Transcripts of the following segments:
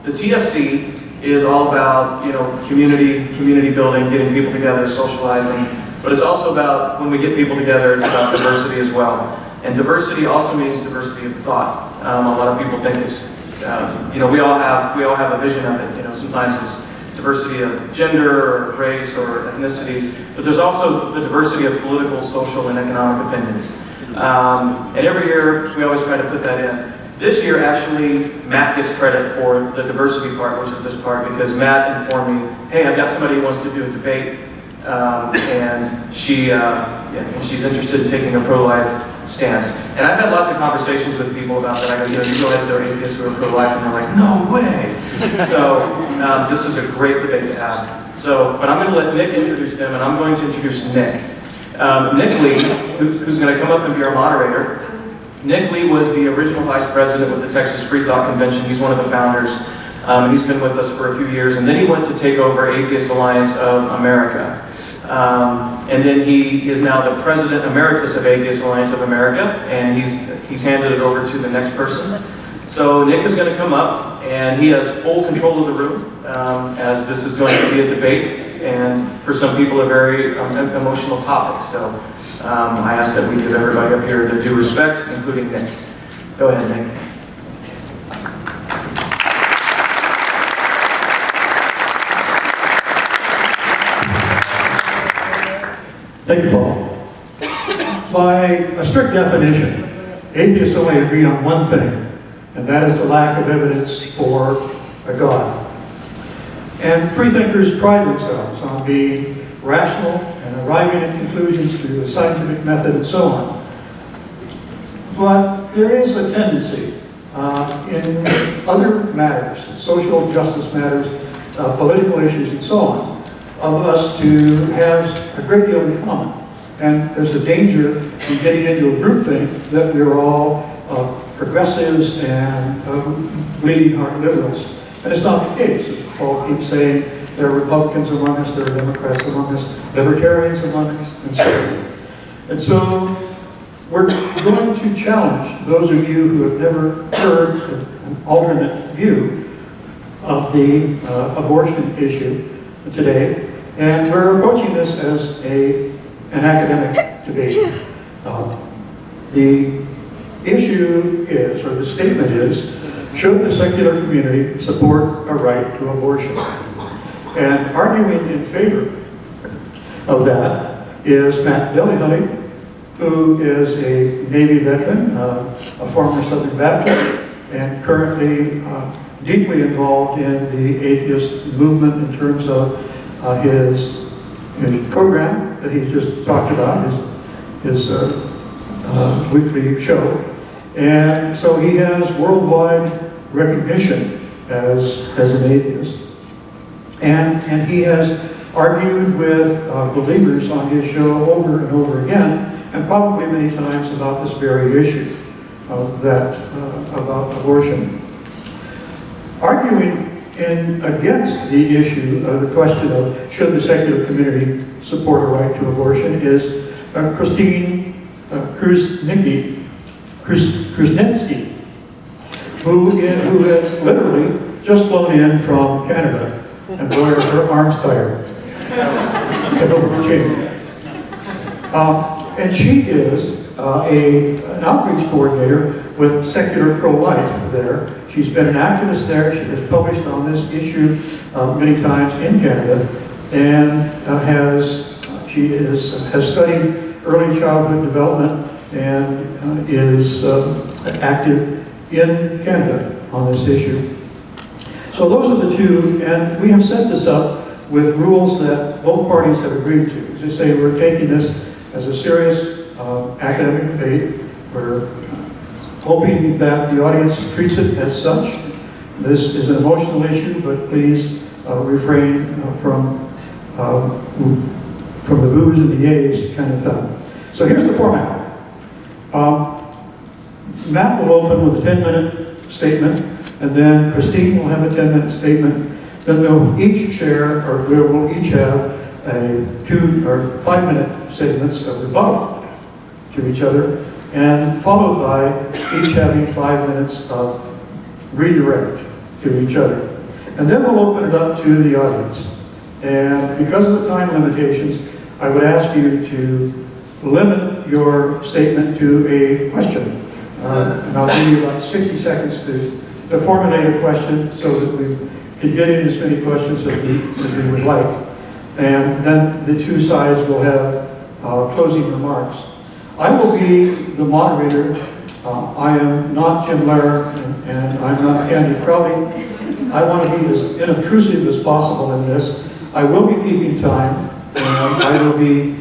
The TFC is all about, community building, getting people together, socializing, but it's also about, when we get people together, it's about diversity as well. And diversity also means diversity of thought. A lot of people think it's, we all have a vision of it. Sometimes it's diversity of gender, or race, or ethnicity, but there's also the diversity of political, social, and economic opinion. And every year, we always try to put that in. This year, actually, Matt gets credit for the diversity part, which is this part, because Matt informed me, hey, I've got somebody who wants to do a debate, and she's interested in taking a pro-life stance. And I've had lots of conversations with people about that. I go, you realize there are atheists who are pro-life, and they're like, no way! So this is a great debate to have. But I'm going to let Nick introduce them, and I'm going to introduce Nick. Nick Lee, who's going to come up and be our moderator. Nick Lee was the original vice president with the Texas Freethought Convention. He's one of the founders. He's been with us for a few years, and then he went to take over Atheist Alliance of America. And then he is now the president emeritus of Atheist Alliance of America, and he's handed it over to the next person. So Nick is going to come up, and he has full control of the room, as this is going to be a debate, and for some people a very emotional topic. So I ask that we give everybody up here the due respect, including Nick. Go ahead, Nick. Thank you, Paul. By a strict definition, atheists only agree on one thing, and that is the lack of evidence for a God. And freethinkers pride themselves on being rational and arriving at conclusions through the scientific method and so on. But there is a tendency in other matters, social justice matters, political issues and so on, of us to have a great deal in common. And there's a danger in getting into a group thing that we're all progressives and bleeding heart liberals. And it's not the case. Paul keeps saying there are Republicans among us, there are Democrats among us, libertarians among us, and so on. And so we're going to challenge those of you who have never heard an alternate view of the abortion issue today. And we're approaching this as an academic debate. The issue is, or the statement is, should the secular community support a right to abortion? And arguing in favor of that is Matt Dillahunty, who is a Navy veteran, a former Southern Baptist, and currently deeply involved in the atheist movement in terms of his program that he just talked about, his weekly show. And so he has worldwide recognition as an atheist. And he has argued with believers on his show over and over again, and probably many times about this very issue, about abortion. Arguing against the issue of the question of should the secular community support a right to abortion is Kristine Kruszelnicki, who has literally just flown in from Canada, and boy, are her arms tired. And she is an outreach coordinator with Secular Pro-Life there. She's been an activist there. She has published on this issue many times in Canada, and has studied early childhood development and is active in Canada on this issue. So those are the two, and we have set this up with rules that both parties have agreed to. As I say, we're taking this as a serious academic debate. We're hoping that the audience treats it as such. This is an emotional issue, but please refrain from the boos and the yays kind of thing. So here's the format. Matt will open with a 10-minute statement, and then Kristine will have a 10-minute statement. Then they'll each share, or we'll each have a 2 or 5-minute segments of rebuttal to each other, and followed by each having 5 minutes of redirect to each other. And then we'll open it up to the audience. And because of the time limitations, I would ask you to limit your statement to a question. And I'll give you about 60 seconds to formulate a question so that we can get in as many questions as we would like. And then the two sides will have closing remarks. I will be the moderator. I am not Jim Lehrer, and I'm not Candy Crowley. I want to be as unobtrusive as possible in this. I will be keeping time, and I will be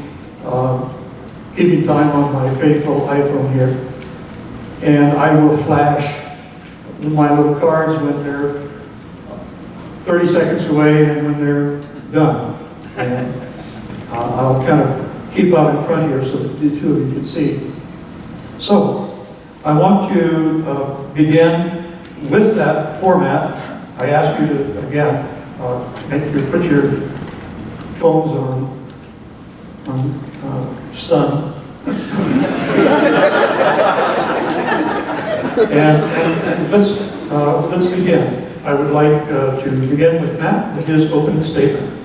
keeping time on my faithful iPhone here. And I will flash my little cards when they're 30 seconds away and when they're done. And I'll kind of keep out in front here so that the two of you can see. So, I want to begin with that format. I ask you to, again, put your phones on stun. and let's begin. I would like to begin with Matt with his opening statement.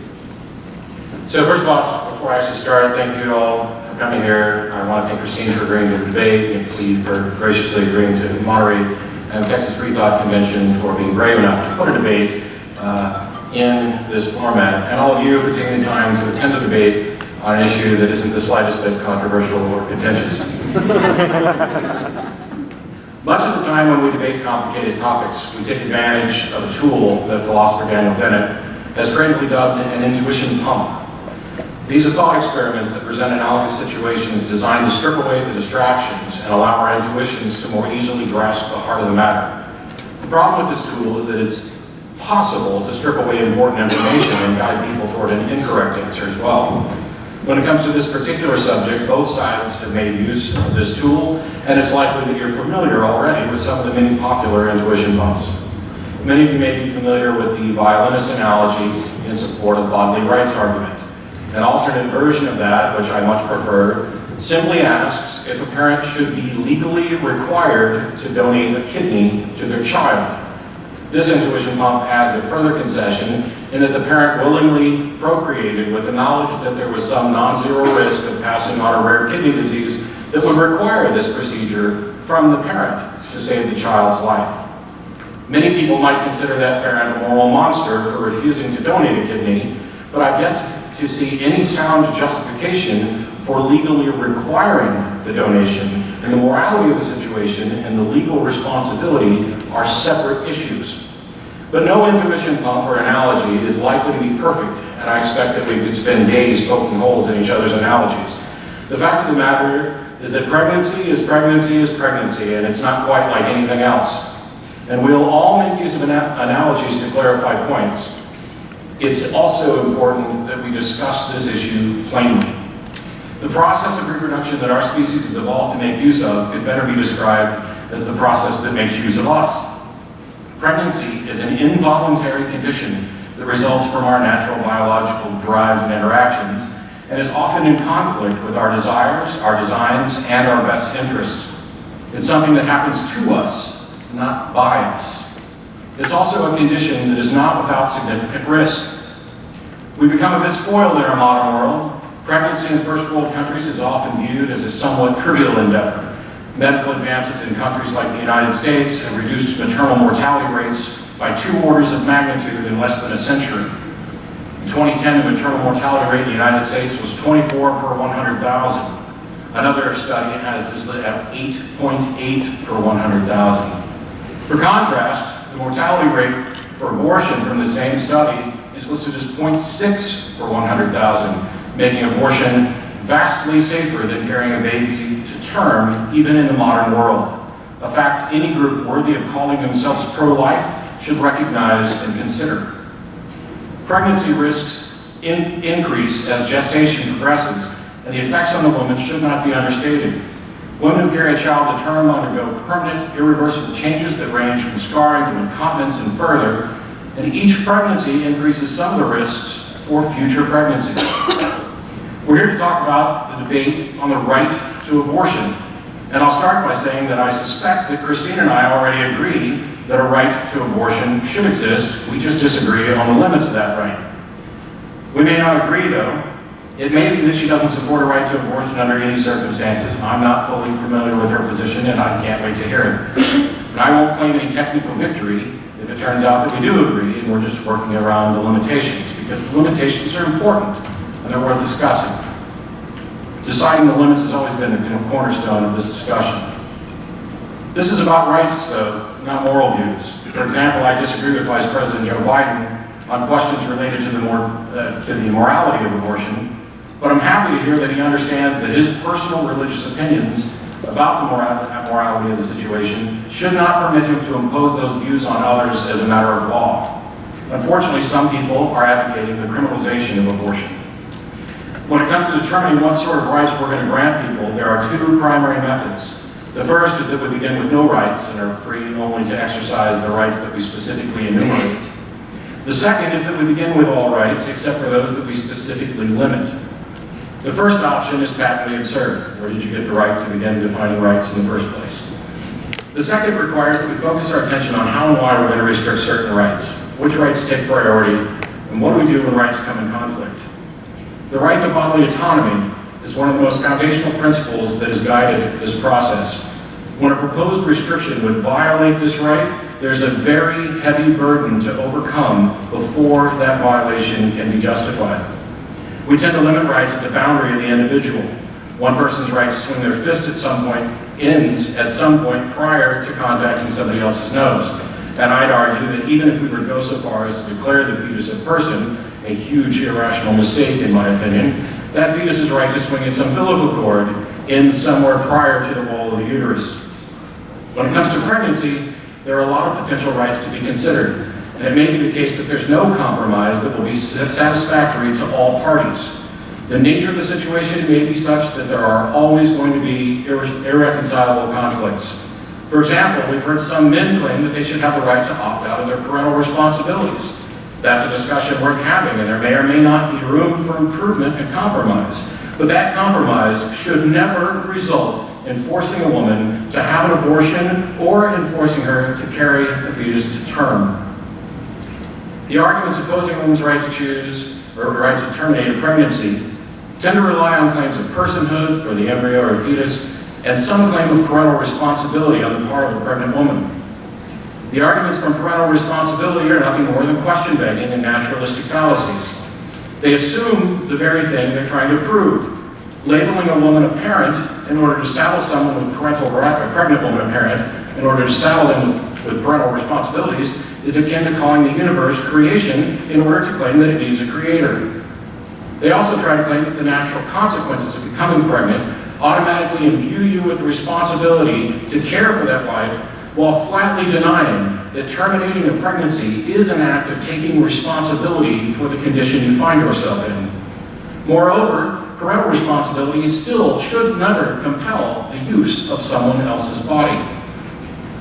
So first of all, before I actually start, thank you all for coming here. I want to thank Kristine for agreeing to the debate, and Cleve for graciously agreeing to moderate, and Texas Freethought Convention for being brave enough to put a debate in this format, and all of you for taking the time to attend the debate on an issue that isn't the slightest bit controversial or contentious. Much of the time when we debate complicated topics, we take advantage of a tool that philosopher Daniel Dennett has creatively dubbed an intuition pump. These are thought experiments that present analogous situations designed to strip away the distractions and allow our intuitions to more easily grasp the heart of the matter. The problem with this tool is that it's possible to strip away important information and guide people toward an incorrect answer as well. When it comes to this particular subject, both sides have made use of this tool, and it's likely that you're familiar already with some of the many popular intuition pumps. Many of you may be familiar with the violinist analogy in support of the bodily rights argument. An alternate version of that, which I much prefer, simply asks if a parent should be legally required to donate a kidney to their child. This intuition pump adds a further concession in that the parent willingly procreated with the knowledge that there was some non-zero risk of passing on a rare kidney disease that would require this procedure from the parent to save the child's life. Many people might consider that parent a moral monster for refusing to donate a kidney, but I've yet to see any sound justification for legally requiring the donation, and the morality of the situation and the legal responsibility are separate issues. But no intuition pump or analogy is likely to be perfect, and I expect that we could spend days poking holes in each other's analogies. The fact of the matter is that pregnancy is pregnancy is pregnancy, and it's not quite like anything else. And we'll all make use of analogies to clarify points. It's also important that we discuss this issue plainly. The process of reproduction that our species has evolved to make use of could better be described as the process that makes use of us. Pregnancy is an involuntary condition that results from our natural biological drives and interactions, and is often in conflict with our desires, our designs, and our best interests. It's something that happens to us, not by us. It's also a condition that is not without significant risk. We become a bit spoiled in our modern world. Pregnancy in first world countries is often viewed as a somewhat trivial endeavor. Medical advances in countries like the United States have reduced maternal mortality rates by 2 orders of magnitude in less than a century. In 2010, the maternal mortality rate in the United States was 24 per 100,000. Another study has this at 8.8 per 100,000. For contrast, the mortality rate for abortion from the same study is listed as 0.6 per 100,000, making abortion vastly safer than carrying a baby to term, even in the modern world. A fact any group worthy of calling themselves pro-life should recognize and consider. Pregnancy risks increase as gestation progresses, and the effects on the woman should not be understated. Women who carry a child to term undergo permanent, irreversible changes that range from scarring to incontinence and further, and each pregnancy increases some of the risks for future pregnancies. We're here to talk about the debate on the right to abortion, and I'll start by saying that I suspect that Kristine and I already agree that a right to abortion should exist. We just disagree on the limits of that right. We may not agree, though. It may be that she doesn't support a right to abortion under any circumstances. I'm not fully familiar with her position, and I can't wait to hear it. And I won't claim any technical victory if it turns out that we do agree and we're just working around the limitations, because the limitations are important and they're worth discussing. Deciding the limits has always been the cornerstone of this discussion. This is about rights, though, not moral views. For example, I disagree with Vice President Joe Biden on questions related to the morality of abortion, but I'm happy to hear that he understands that his personal religious opinions about the morality of the situation should not permit him to impose those views on others as a matter of law. Unfortunately, some people are advocating the criminalization of abortion. When it comes to determining what sort of rights we're going to grant people, there are two primary methods. The first is that we begin with no rights and are free only to exercise the rights that we specifically enumerate. The second is that we begin with all rights except for those that we specifically limit. The first option is patently absurd. Where did you get the right to begin defining rights in the first place? The second requires that we focus our attention on how and why we're going to restrict certain rights, which rights take priority, and what do we do when rights come in conflict. The right to bodily autonomy is one of the most foundational principles that has guided this process. When a proposed restriction would violate this right, there's a very heavy burden to overcome before that violation can be justified. We tend to limit rights at the boundary of the individual. One person's right to swing their fist at some point ends at some point prior to contacting somebody else's nose. And I'd argue that even if we were to go so far as to declare the fetus a person, a huge irrational mistake in my opinion, that fetus's right to swing its umbilical cord ends somewhere prior to the wall of the uterus. When it comes to pregnancy, there are a lot of potential rights to be considered, and it may be the case that there's no compromise that will be satisfactory to all parties. The nature of the situation may be such that there are always going to be irreconcilable conflicts. For example, we've heard some men claim that they should have the right to opt out of their parental responsibilities. That's a discussion worth having, and there may or may not be room for improvement and compromise. But that compromise should never result in forcing a woman to have an abortion or in forcing her to carry a fetus to term. The arguments opposing a woman's right to choose or right to terminate a pregnancy tend to rely on claims of personhood for the embryo or fetus and some claim of parental responsibility on the part of the pregnant woman. The arguments from parental responsibility are nothing more than question begging and naturalistic fallacies. They assume the very thing they're trying to prove. Labeling a woman a parent in order to saddle someone with a pregnant woman a parent in order to saddle them with parental responsibilities is akin to calling the universe creation in order to claim that it needs a creator. They also try to claim that the natural consequences of becoming pregnant automatically imbue you with the responsibility to care for that life, while flatly denying that terminating a pregnancy is an act of taking responsibility for the condition you find yourself in. Moreover, parental responsibility still should never compel the use of someone else's body.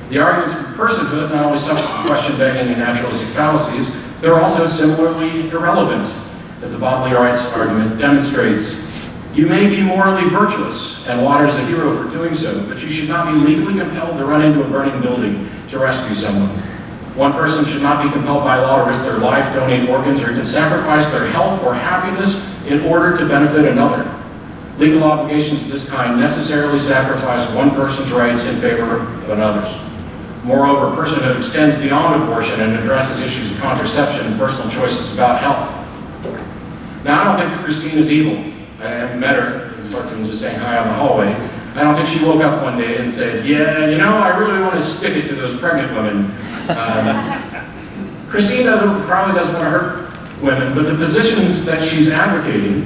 The arguments for personhood not only suffer from question begging and naturalistic fallacies, they're also similarly irrelevant, as the bodily rights argument demonstrates. You may be morally virtuous and lauded as a hero for doing so, but you should not be legally compelled to run into a burning building to rescue someone. One person should not be compelled by law to risk their life, donate organs, or even sacrifice their health or happiness in order to benefit another. Legal obligations of this kind necessarily sacrifice one person's rights in favor of another's. Moreover, personhood extends beyond abortion and addresses issues of contraception and personal choices about health. Now, I don't think that Kristine is evil. I haven't met her, apart from just saying hi on the hallway. I don't think she woke up one day and said, yeah, you know, I really want to stick it to those pregnant women. Kristine probably doesn't want to hurt women, but the positions that she's advocating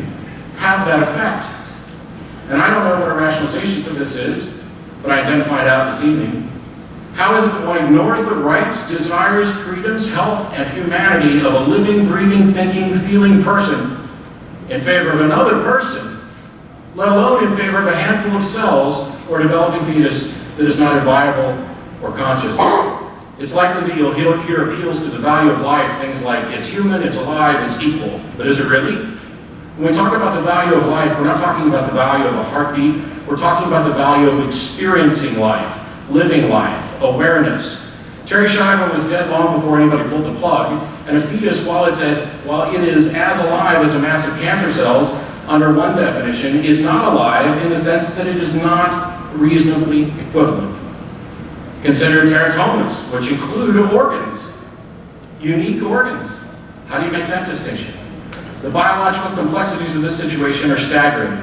have that effect. And I don't know what a rationalization for this is, but I intend to find out this evening. How is it that one ignores the rights, desires, freedoms, health, and humanity of a living, breathing, thinking, feeling person in favor of another person, let alone in favor of a handful of cells or developing fetus that is neither viable or conscious? It's likely that you'll hear appeals to the value of life, things like it's human, it's alive, it's equal. But is it really? When we talk about the value of life, we're not talking about the value of a heartbeat. We're talking about the value of experiencing life, living life, awareness. Terry Shiver was dead long before anybody pulled the plug, and a fetus, while it is as alive as a mass of cancer cells, under one definition, is not alive in the sense that it is not reasonably equivalent. Consider teratomas, which include organs, unique organs. How do you make that distinction? The biological complexities of this situation are staggering.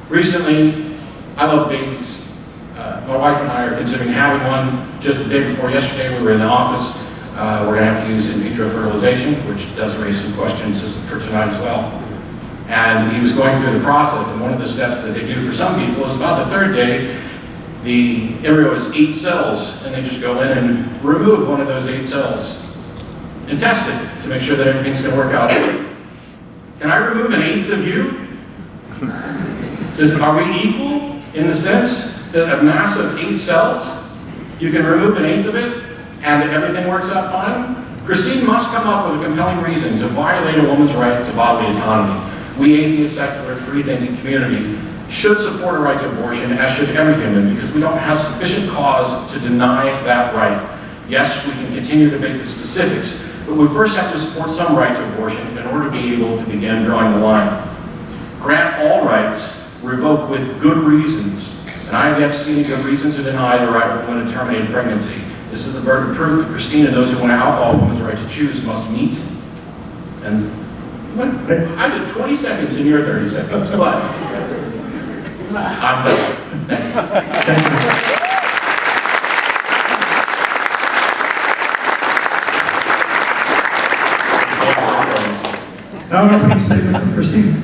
Recently, I love babies. My wife and I are considering having one. Just the day before yesterday, we were in the office. We're going to have to use in vitro fertilization, which does raise some questions for tonight as well. And he was going through the process, and one of the steps that they do for some people is about the third day, the embryo is 8 cells, and they just go in and remove one of those 8 cells and test it to make sure that everything's going to work out. Can I remove an 1/8 of you? Are we equal in the sense that a mass of 8 cells, you can remove an 1/8 of it and everything works out fine? Kristine must come up with a compelling reason to violate a woman's right to bodily autonomy. We atheist, secular, free-thinking community should support a right to abortion, as should every human, because we don't have sufficient cause to deny that right. Yes, we can continue to debate the specifics, but we first have to support some right to abortion in order to be able to begin drawing the line. Grant all rights, revoke with good reasons, and I have yet to see any good reason to deny the right of a woman to terminate a This is the burden of proof that Kristine and those who want to outlaw a woman's right to choose must meet. And I did 20 seconds in your 30 seconds, but I'm done. Thank you. Now an opening statement from Kristine.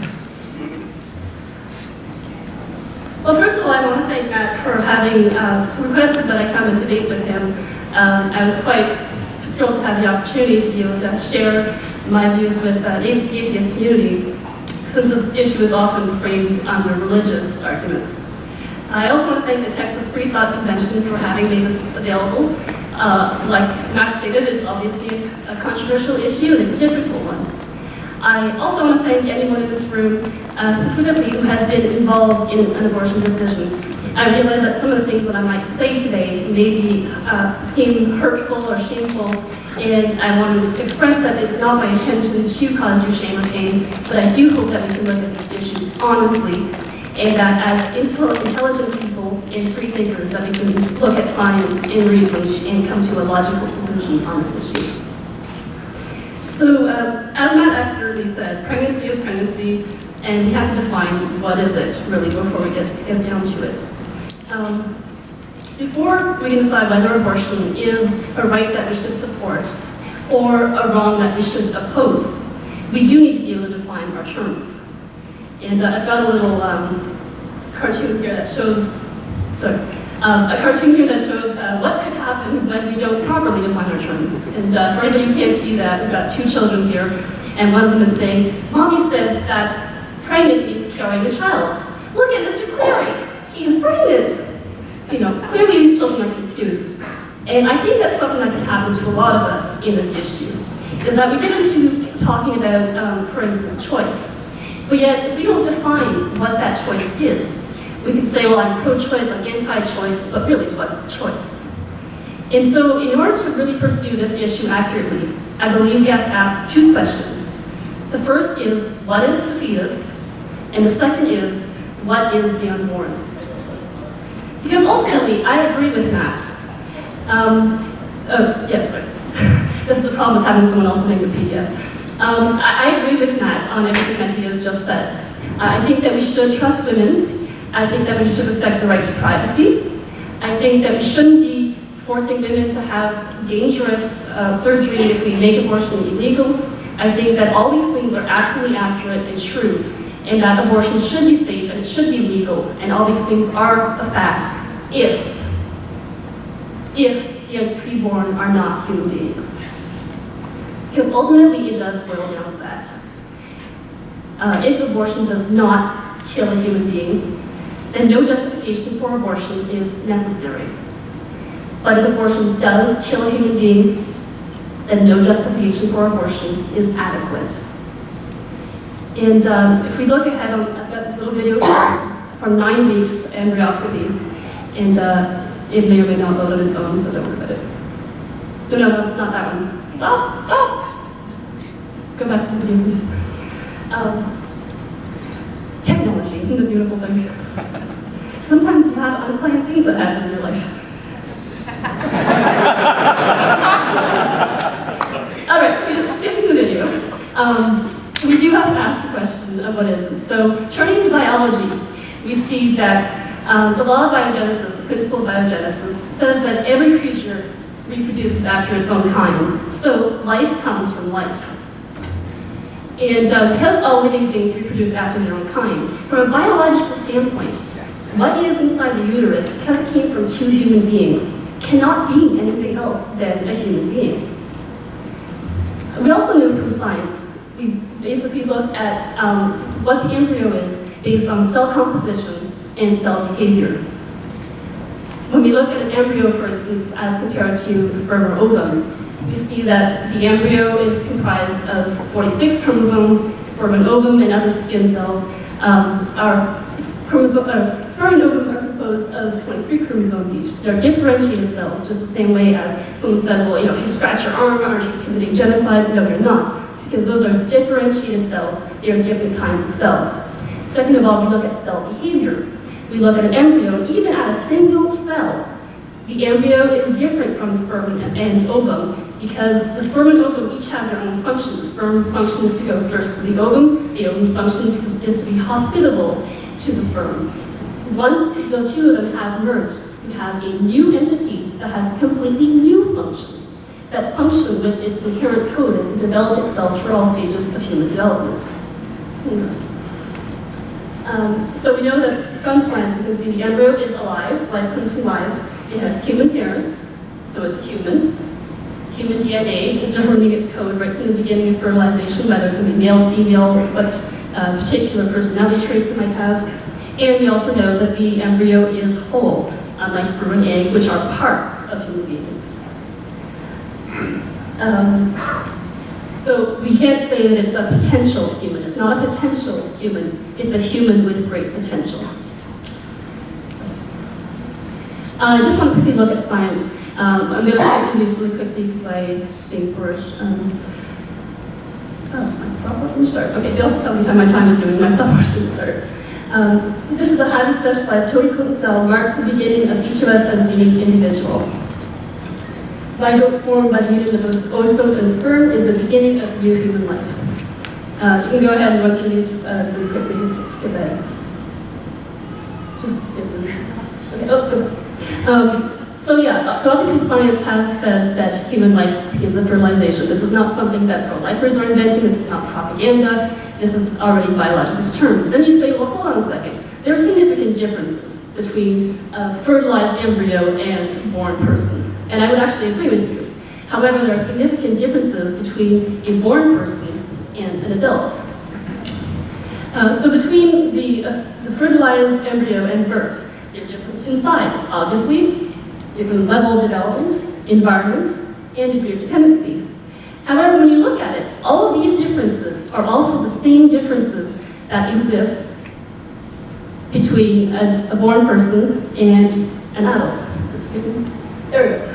Well, first of all, I want to thank Matt for having requested that I come and debate with him. I was quite thrilled to have the opportunity to be able to share my views with the atheist community, since this issue is often framed under religious arguments. I also want to thank the Texas Freethought Convention for having made this available. Like Matt stated, it's obviously a controversial issue and it's a difficult one. I also want to thank anyone in this room, specifically who has been involved in an abortion decision. I realize that some of the things that I might say today maybe seem hurtful or shameful, and I want to express that it's not my intention to cause you shame or pain, but I do hope that we can look at these issues honestly, and that as intelligent people and free thinkers, that we can look at science and reason and come to a logical conclusion on this issue. So, as Matt accurately said, pregnancy is pregnancy, and we have to define what is it, really, before we get down to it. Before we can decide whether abortion is a right that we should support or a wrong that we should oppose, we do need to be able to define our terms. And I've got a little cartoon here that shows, what could happen when we don't properly define our terms. And for anybody who can't see that, we've got 2 children here, and one of them is saying, Mommy said that pregnant means carrying a child. Look at Mr. Cleary, he's pregnant. You know, clearly these children are confused. And I think that's something that can happen to a lot of us in this issue, is that we get into talking about, for instance, choice. But yet, if we don't define what that choice is, we could say, well, I'm pro-choice, I'm anti-choice, but really, what's the choice? And so, in order to really pursue this issue accurately, I believe we have to ask 2 questions. The first is, what is the fetus? And the second is, what is the unborn? Because ultimately, I agree with Matt. This is the problem with having someone else putting the PDF. I agree with Matt on everything that he has just said. I think that we should trust women. I think that we should respect the right to privacy. I think that we shouldn't be forcing women to have dangerous surgery if we make abortion illegal. I think that all these things are absolutely accurate and true, and that abortion should be safe and it should be legal, and all these things are a fact if the preborn are not human beings. Because ultimately it does boil down to that. If abortion does not kill a human being, then no justification for abortion is necessary. But if abortion does kill a human being, then no justification for abortion is adequate. And if we look ahead, I've got this little video from 9 weeks embryoscopy, and it may or may not load on its own, so don't worry about it. No, not that one. Stop. Go back to the video, please. Technology, isn't it a beautiful thing? Sometimes you have unplanned things that happen in your life. All right, skipping the video. We do have to ask the question of what is it. So, turning to biology, we see that the law of biogenesis, the principle of biogenesis, says that every creature reproduces after its own kind. So, life comes from life. And because all living things reproduce after their own kind, from a biological standpoint, what is inside the uterus, because it came from two human beings, cannot be anything else than a human being. We also know from science, we basically look at what the embryo is based on cell composition and cell behavior. When we look at an embryo, for instance, as compared to sperm or ovum, we see that the embryo is comprised of 46 chromosomes, sperm and ovum and other skin cells sperm and ovum are composed of 23 chromosomes each. They're differentiated cells, just the same way as someone said, well, if you scratch your arm, aren't you committing genocide? No, you're not, because those are differentiated cells. They are different kinds of cells. Second of all, we look at cell behavior. We look at an embryo, even at a single cell. The embryo is different from sperm and ovum because the sperm and ovum each have their own function. The sperm's function is to go search for the ovum. The ovum's function is to be hospitable to the sperm. Once the two of them have merged, you have a new entity that has a completely new function. That function with its inherent code is to develop itself through all stages of human development. So we know that from science we can see the embryo is alive, life comes from life. It has human parents, so it's human. Human DNA determining its code right from the beginning of fertilization, whether it's going to be male, female, what particular personality traits it might have. And we also know that the embryo is whole, unlike sperm and egg, which are parts of human beings. So we can't say that it's a potential human. It's not a potential human. It's a human with great potential. I just want to quickly look at science. I'm going to skip through these really quickly because I think we're... my stopwatch didn't start. Okay, you'll have to tell me how my time is doing. My stopwatch didn't start. This is a highly specialized totipotent cell marked the beginning of each of us as a unique individual. Zygote formed by the union of oocyte and sperm is the beginning of new human life. You can go ahead and run through these really quickly. Just skip ahead. Just skip them. Okay. So obviously science has said that human life begins at fertilization. This is not something that pro-lifers are inventing. This is not propaganda. This is already biologically determined. Then you say, well, hold on a second. There are significant differences between a fertilized embryo and a born person. And I would actually agree with you. However, there are significant differences between a born person and an adult. So between the fertilized embryo and birth, they're different in size, obviously, different level of development, environment, and degree of dependency. However, when you look at it, all of these differences are also the same differences that exist between a born person and an adult. Is it stupid? There we go.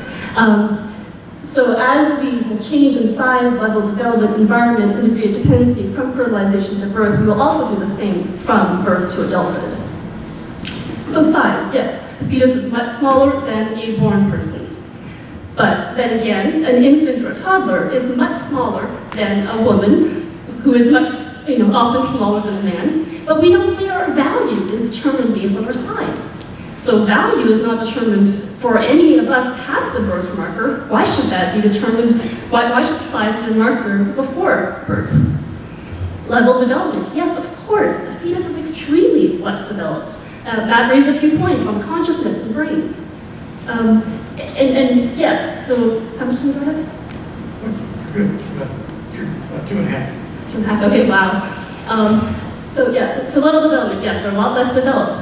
So as we will change in size, level of development, environment, and degree of dependency from fertilization to birth, we will also do the same from birth to adulthood. So size, yes. The fetus is much smaller than a born person. But then again, an infant or a toddler is much smaller than a woman, who is much, often smaller than a man. But we don't say our value is determined based on our size. So value is not determined for any of us past the birth marker. Why should that be determined? Why should size be the marker before birth? Level of development, yes, of course. The fetus is extremely less developed. That raised a few points on consciousness and brain. And yes, so how much do you have? Good. About 2.5. 2.5, okay, wow. So level development, yes, they're a lot less developed.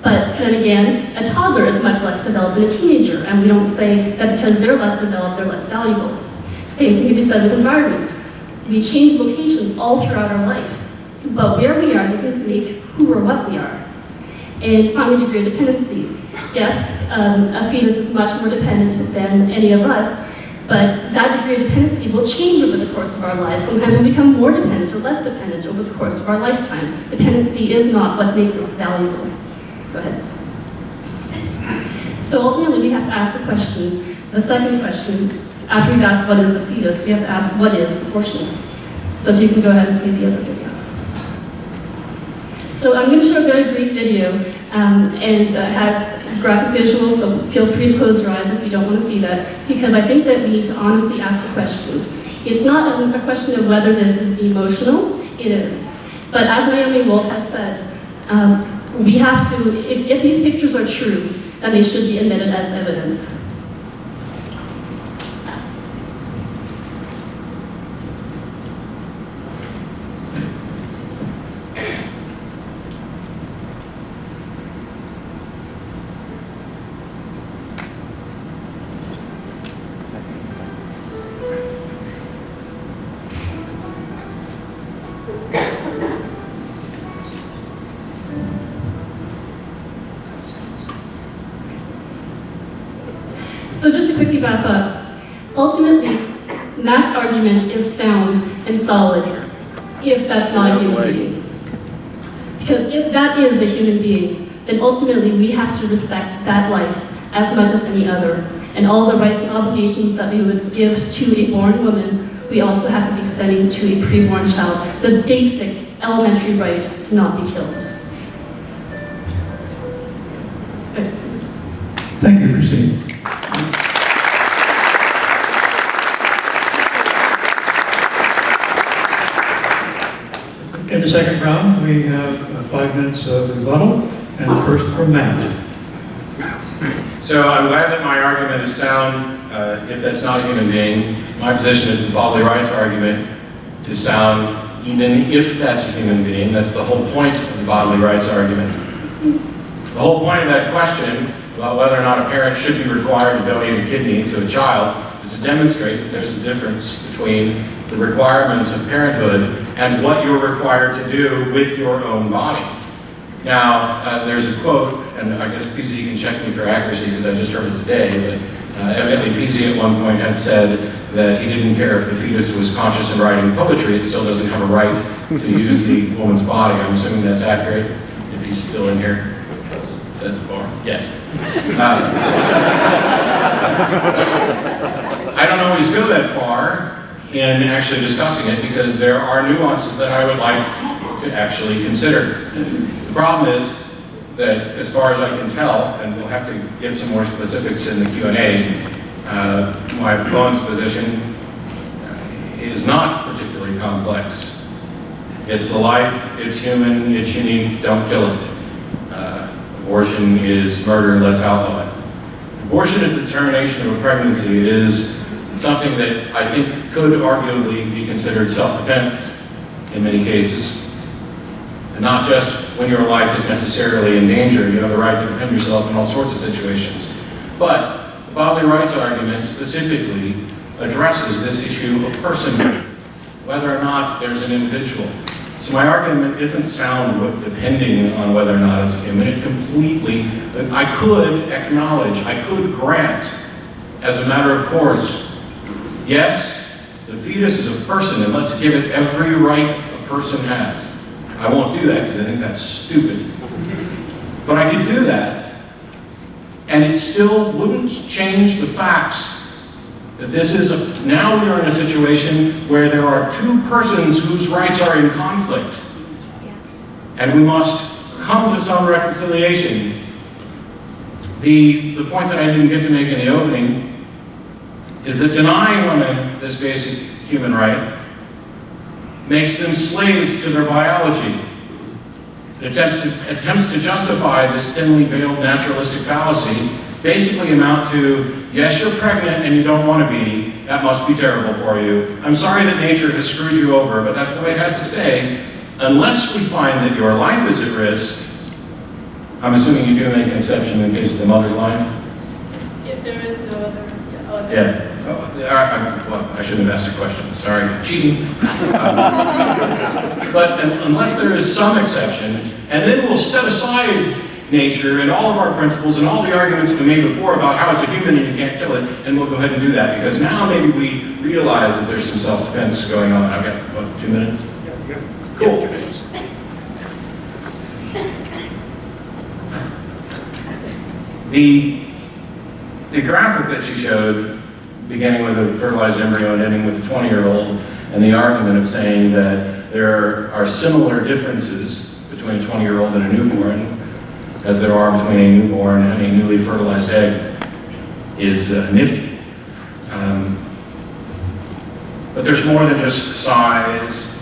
But then again, a toddler is much less developed than a teenager, and we don't say that because they're less developed, they're less valuable. Same thing can be said with environment. We change locations all throughout our life, but where we are doesn't make who or what we are. And finally, degree of dependency. Yes, a fetus is much more dependent than any of us, But that degree of dependency will change over the course of our lives. Sometimes we'll become more dependent or less dependent over the course of our lifetime. Dependency is not what makes us valuable. Go ahead. So ultimately, we have to ask the question, the second question, after we've asked what is the fetus, we have to ask what is abortion. So if you can go ahead and play the other video. So I'm going to show a very brief video, and it has graphic visuals, so feel free to close your eyes if you don't want to see that, because I think that we need to honestly ask the question. It's not a question of whether this is emotional, it is. But as Naomi Wolf has said, we have to, if these pictures are true, then they should be admitted as evidence. So just to quickly wrap up, ultimately, Matt's argument is sound and solid, if that's not a human being. Because if that is a human being, then ultimately we have to respect that life as much as any other. And all the rights and obligations that we would give to a born woman, we also have to be extending to a preborn child. The basic, elementary right to not be killed. Thank you, Kristine. In the second round, we have 5 minutes of rebuttal, and the first from Matt. So I'm glad that my argument is sound, if that's not a human being. My position is the bodily rights argument is sound, even if that's a human being. That's the whole point of the bodily rights argument. The whole point of that question about whether or not a parent should be required to donate a kidney to a child is to demonstrate that there's a difference between the requirements of parenthood and what you're required to do with your own body. Now, there's a quote, and I guess PZ can check me for accuracy because I just heard it today, but evidently PZ at one point had said that he didn't care if the fetus was conscious and writing poetry, it still doesn't have a right to use the woman's body. I'm assuming that's accurate, if he's still in here. Said the bar. Yes. I don't always go that far in actually discussing it because there are nuances that I would like to actually consider. The problem is that as far as I can tell, and we'll have to get some more specifics in the Q&A, my opponent's position is not particularly complex. It's a life, it's human, it's unique, don't kill it. Abortion is murder, let's outlaw it. Abortion is the termination of a pregnancy. It is something that I think could arguably be considered self-defense in many cases. And not just when your life is necessarily in danger. You have the right to defend yourself in all sorts of situations. But the bodily rights argument specifically addresses this issue of personhood, whether or not there's an individual. So my argument isn't sound depending on whether or not it's a human. It completely, I could acknowledge, I could grant, as a matter of course, yes, the fetus is a person and let's give it every right a person has. I won't do that because I think that's stupid. But I could do that, and it still wouldn't change the facts that this is now we are in a situation where there are two persons whose rights are in conflict. And we must come to some reconciliation. The point that I didn't get to make in the opening is that denying women this basic human right makes them slaves to their biology. It attempts to justify this thinly veiled naturalistic fallacy basically amount to, yes, you're pregnant and you don't want to be, that must be terrible for you. I'm sorry that nature has screwed you over, but that's the way it has to stay. Unless we find that your life is at risk, I'm assuming you do make an exception in the case of the mother's life? If there is no other, yeah. I shouldn't have asked a question, sorry, cheating. But unless there is some exception, and then we'll set aside nature and all of our principles and all the arguments we made before about how it's a human and you can't kill it, and we'll go ahead and do that because now maybe we realize that there's some self-defense going on. I've got, what, 2 minutes? Cool. Yeah, 2 minutes. The graphic that she showed, beginning with a fertilized embryo and ending with a 20-year-old, and the argument of saying that there are similar differences between a 20-year-old and a newborn, as there are between a newborn and a newly fertilized egg, is nifty. But there's more than just size,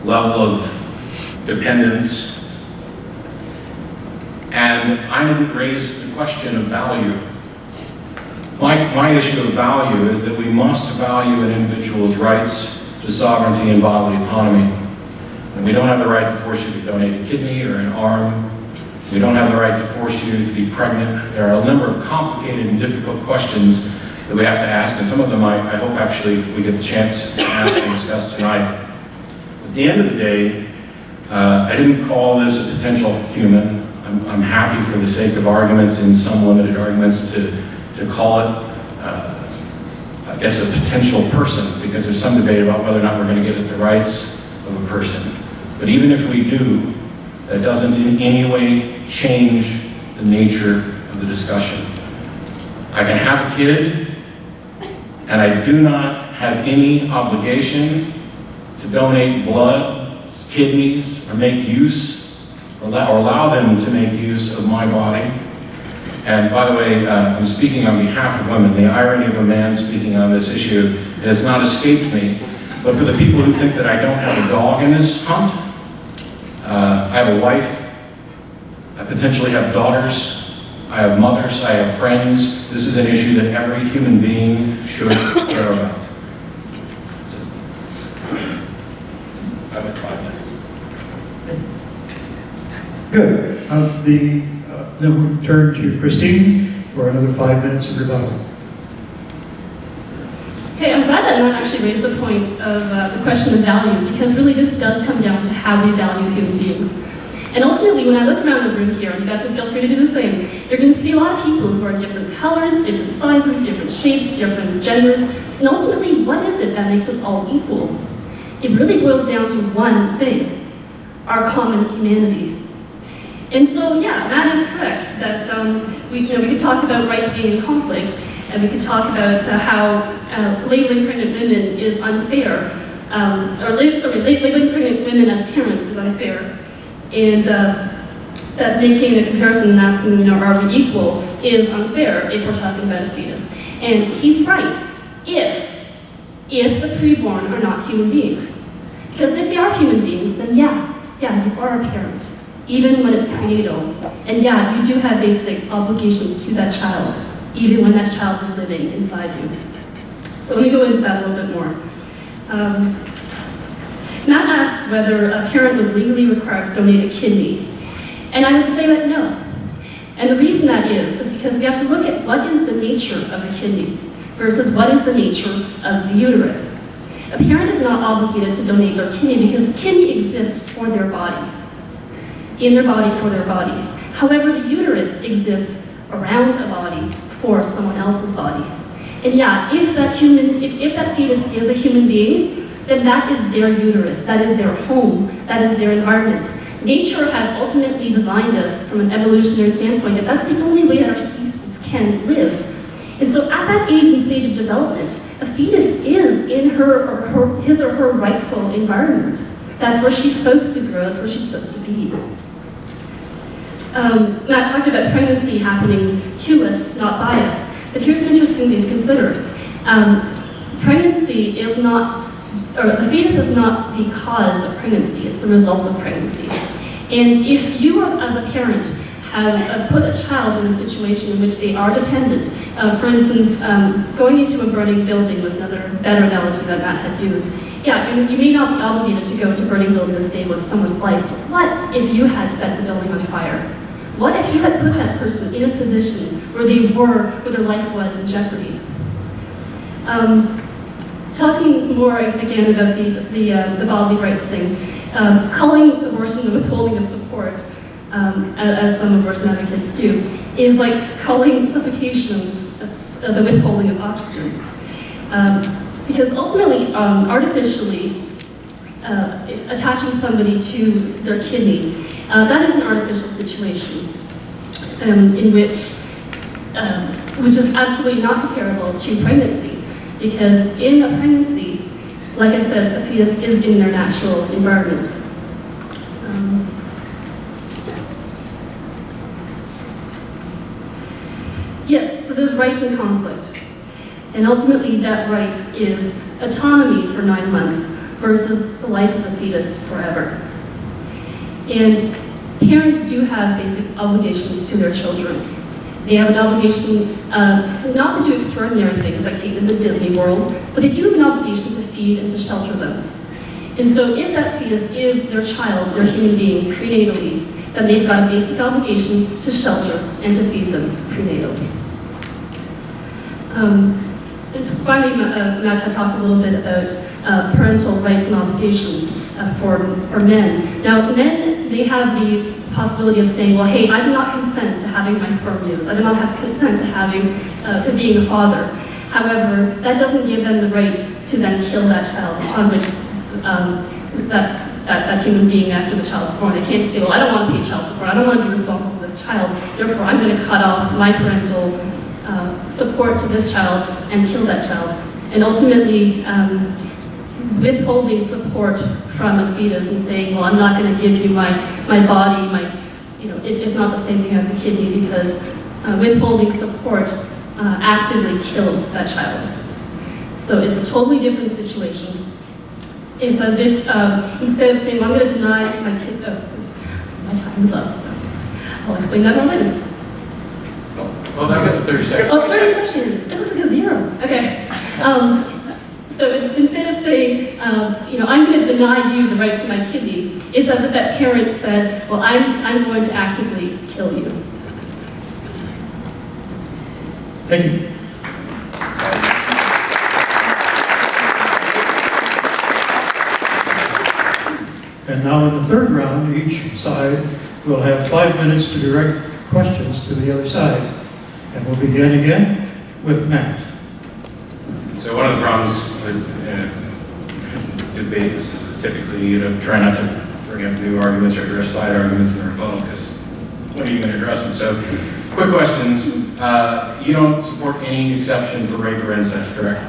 level of dependence, and I didn't raise the question of value. My issue of value is that we must value an individual's rights to sovereignty and bodily autonomy. And we don't have the right to force you to donate a kidney or an arm. We don't have the right to force you to be pregnant. There are a number of complicated and difficult questions that we have to ask, and some of them I hope actually we get the chance to ask and discuss tonight. At the end of the day, I didn't call this a potential human. I'm happy for the sake of arguments and some limited arguments to call it, I guess, a potential person, because there's some debate about whether or not we're going to give it the rights of a person. But even if we do, that doesn't in any way change the nature of the discussion. I can have a kid, and I do not have any obligation to donate blood, kidneys, or make use or allow them to make use of my body. And by the way, I'm speaking on behalf of women. The irony of a man speaking on this issue has not escaped me. But for the people who think that I don't have a dog in this hunt, I have a wife, I potentially have daughters, I have mothers, I have friends. This is an issue that every human being should care about. I'm at 5 minutes. Good. Then we turn to Kristine for another 5 minutes of rebuttal. Okay, I'm glad that Matt actually raised the point of the question of value, because really this does come down to how we value human beings. And ultimately, when I look around the room here, and you guys can feel free to do the same, you're going to see a lot of people who are different colors, different sizes, different shapes, different genders, and ultimately, what is it that makes us all equal? It really boils down to one thing: our common humanity. And so, yeah, Matt is correct that we could talk about rights being in conflict, and we could talk about how labeling pregnant women is unfair, labeling pregnant women as parents is unfair, and that making a comparison and asking, are we equal, is unfair if we're talking about a fetus. And he's right, if the preborn are not human beings. Because if they are human beings, then yeah, you are a parent, even when it's prenatal. And yeah, you do have basic obligations to that child, even when that child is living inside you. So let me go into that a little bit more. Matt asked whether a parent was legally required to donate a kidney. And I would say that no. And the reason that is because we have to look at what is the nature of a kidney versus what is the nature of the uterus. A parent is not obligated to donate their kidney because the kidney exists for their body, in their body, for their body. However, the uterus exists around a body for someone else's body. And yeah, if that fetus is a human being, then that is their uterus, that is their home, that is their environment. Nature has ultimately designed us from an evolutionary standpoint that that's the only way that our species can live. And so at that age and stage of development, a fetus is in his or her rightful environment. That's where she's supposed to grow, that's where she's supposed to be. Matt talked about pregnancy happening to us, not by us. But here's an interesting thing to consider. Pregnancy is not, or the fetus is not the cause of pregnancy, it's the result of pregnancy. And if you, as a parent, have put a child in a situation in which they are dependent, for instance, going into a burning building was another better analogy that Matt had used. Yeah, you may not be obligated to go into a burning building to save someone's life, but what if you had set the building on fire? What if you had put that person in a position where their life was in jeopardy? Talking more again about the bodily rights thing, calling abortion the withholding of support. as some abortion advocates do, is like calling suffocation the withholding of oxygen. Because ultimately, artificially attaching somebody to their kidney, that is an artificial situation in which is absolutely not comparable to pregnancy. Because in a pregnancy, like I said, the fetus is in their natural environment. Yes, so there's rights in conflict. And ultimately that right is autonomy for 9 months versus the life of the fetus forever. And parents do have basic obligations to their children. They have an obligation not to do extraordinary things like take them to Disney World, but they do have an obligation to feed and to shelter them. And so if that fetus is their child, their human being, prenatally, then they've got a basic obligation to shelter and to feed them prenatally. And finally, Matt had talked a little bit about parental rights and obligations for men. Now, men, they have the possibility of saying, well, hey, I did not consent to having my sperm used. I did not have consent to being a father. However, that doesn't give them the right to then kill that child on which that human being after the child's born. They can't say, well, I don't want to pay child support. I don't want to be responsible for this child. Therefore, I'm going to cut off my parental support to this child and kill that child. And ultimately, withholding support from a fetus and saying, well, I'm not going to give you my body, it's not the same thing as a kidney, because withholding support actively kills that child. So it's a totally different situation. It's as if instead of saying, well, I'm going to deny my kid, my time's up, so I'll explain that more later. Well, that was 30 seconds. Oh, 30 seconds. It looks like a 0. Okay. So it's, instead of saying, I'm going to deny you the right to my kidney, it's as if that parent said, well, I'm going to actively kill you. Thank you. And now in the third round, each side will have 5 minutes to direct questions to the other side. And we'll begin again with Matt. So one of the problems with debates is typically try not to bring up new arguments or address side arguments in the rebuttal, because when are you going to address them? So quick questions. You don't support any exception for rape or incest, correct?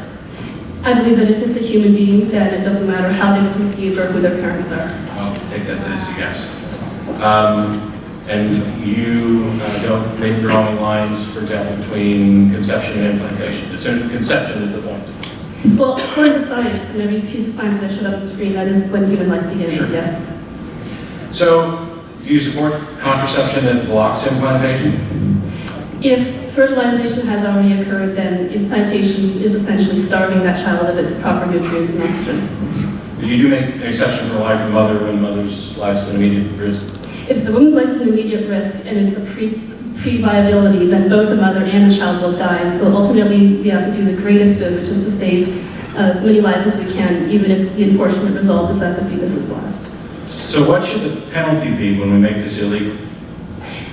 I believe that if it's a human being, then it doesn't matter how they were conceived or who their parents are. I'll take that as a yes. And you don't make drawing lines, for example, between conception and implantation. Conception is the point. Well, according to science, and every piece of science that I showed up on the screen, that is when human life begins, Sure. Yes. So, do you support contraception that blocks implantation? If fertilization has already occurred, then implantation is essentially starving that child of its proper nutrients and oxygen. You do make an exception for the life of the mother when the mother's life is an immediate risk? If the woman's life is an immediate risk and it's a pre-viability, then both the mother and the child will die. So ultimately, we have to do the greatest good, which is to save as many lives as we can, even if the unfortunate result is that the fetus is lost. So what should the penalty be when we make this illegal?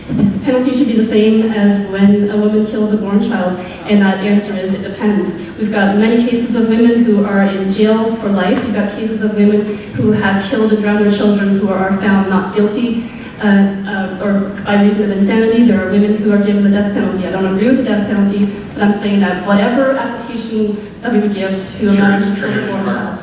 The penalty should be the same as when a woman kills a born child, and that answer is it depends. We've got many cases of women who are in jail for life. We've got cases of women who have killed and drowned their children who are found not guilty or by reason of insanity. There are women who are given the death penalty. I don't agree with the death penalty, but I'm saying that whatever application that we would give to a mother who killed a born child.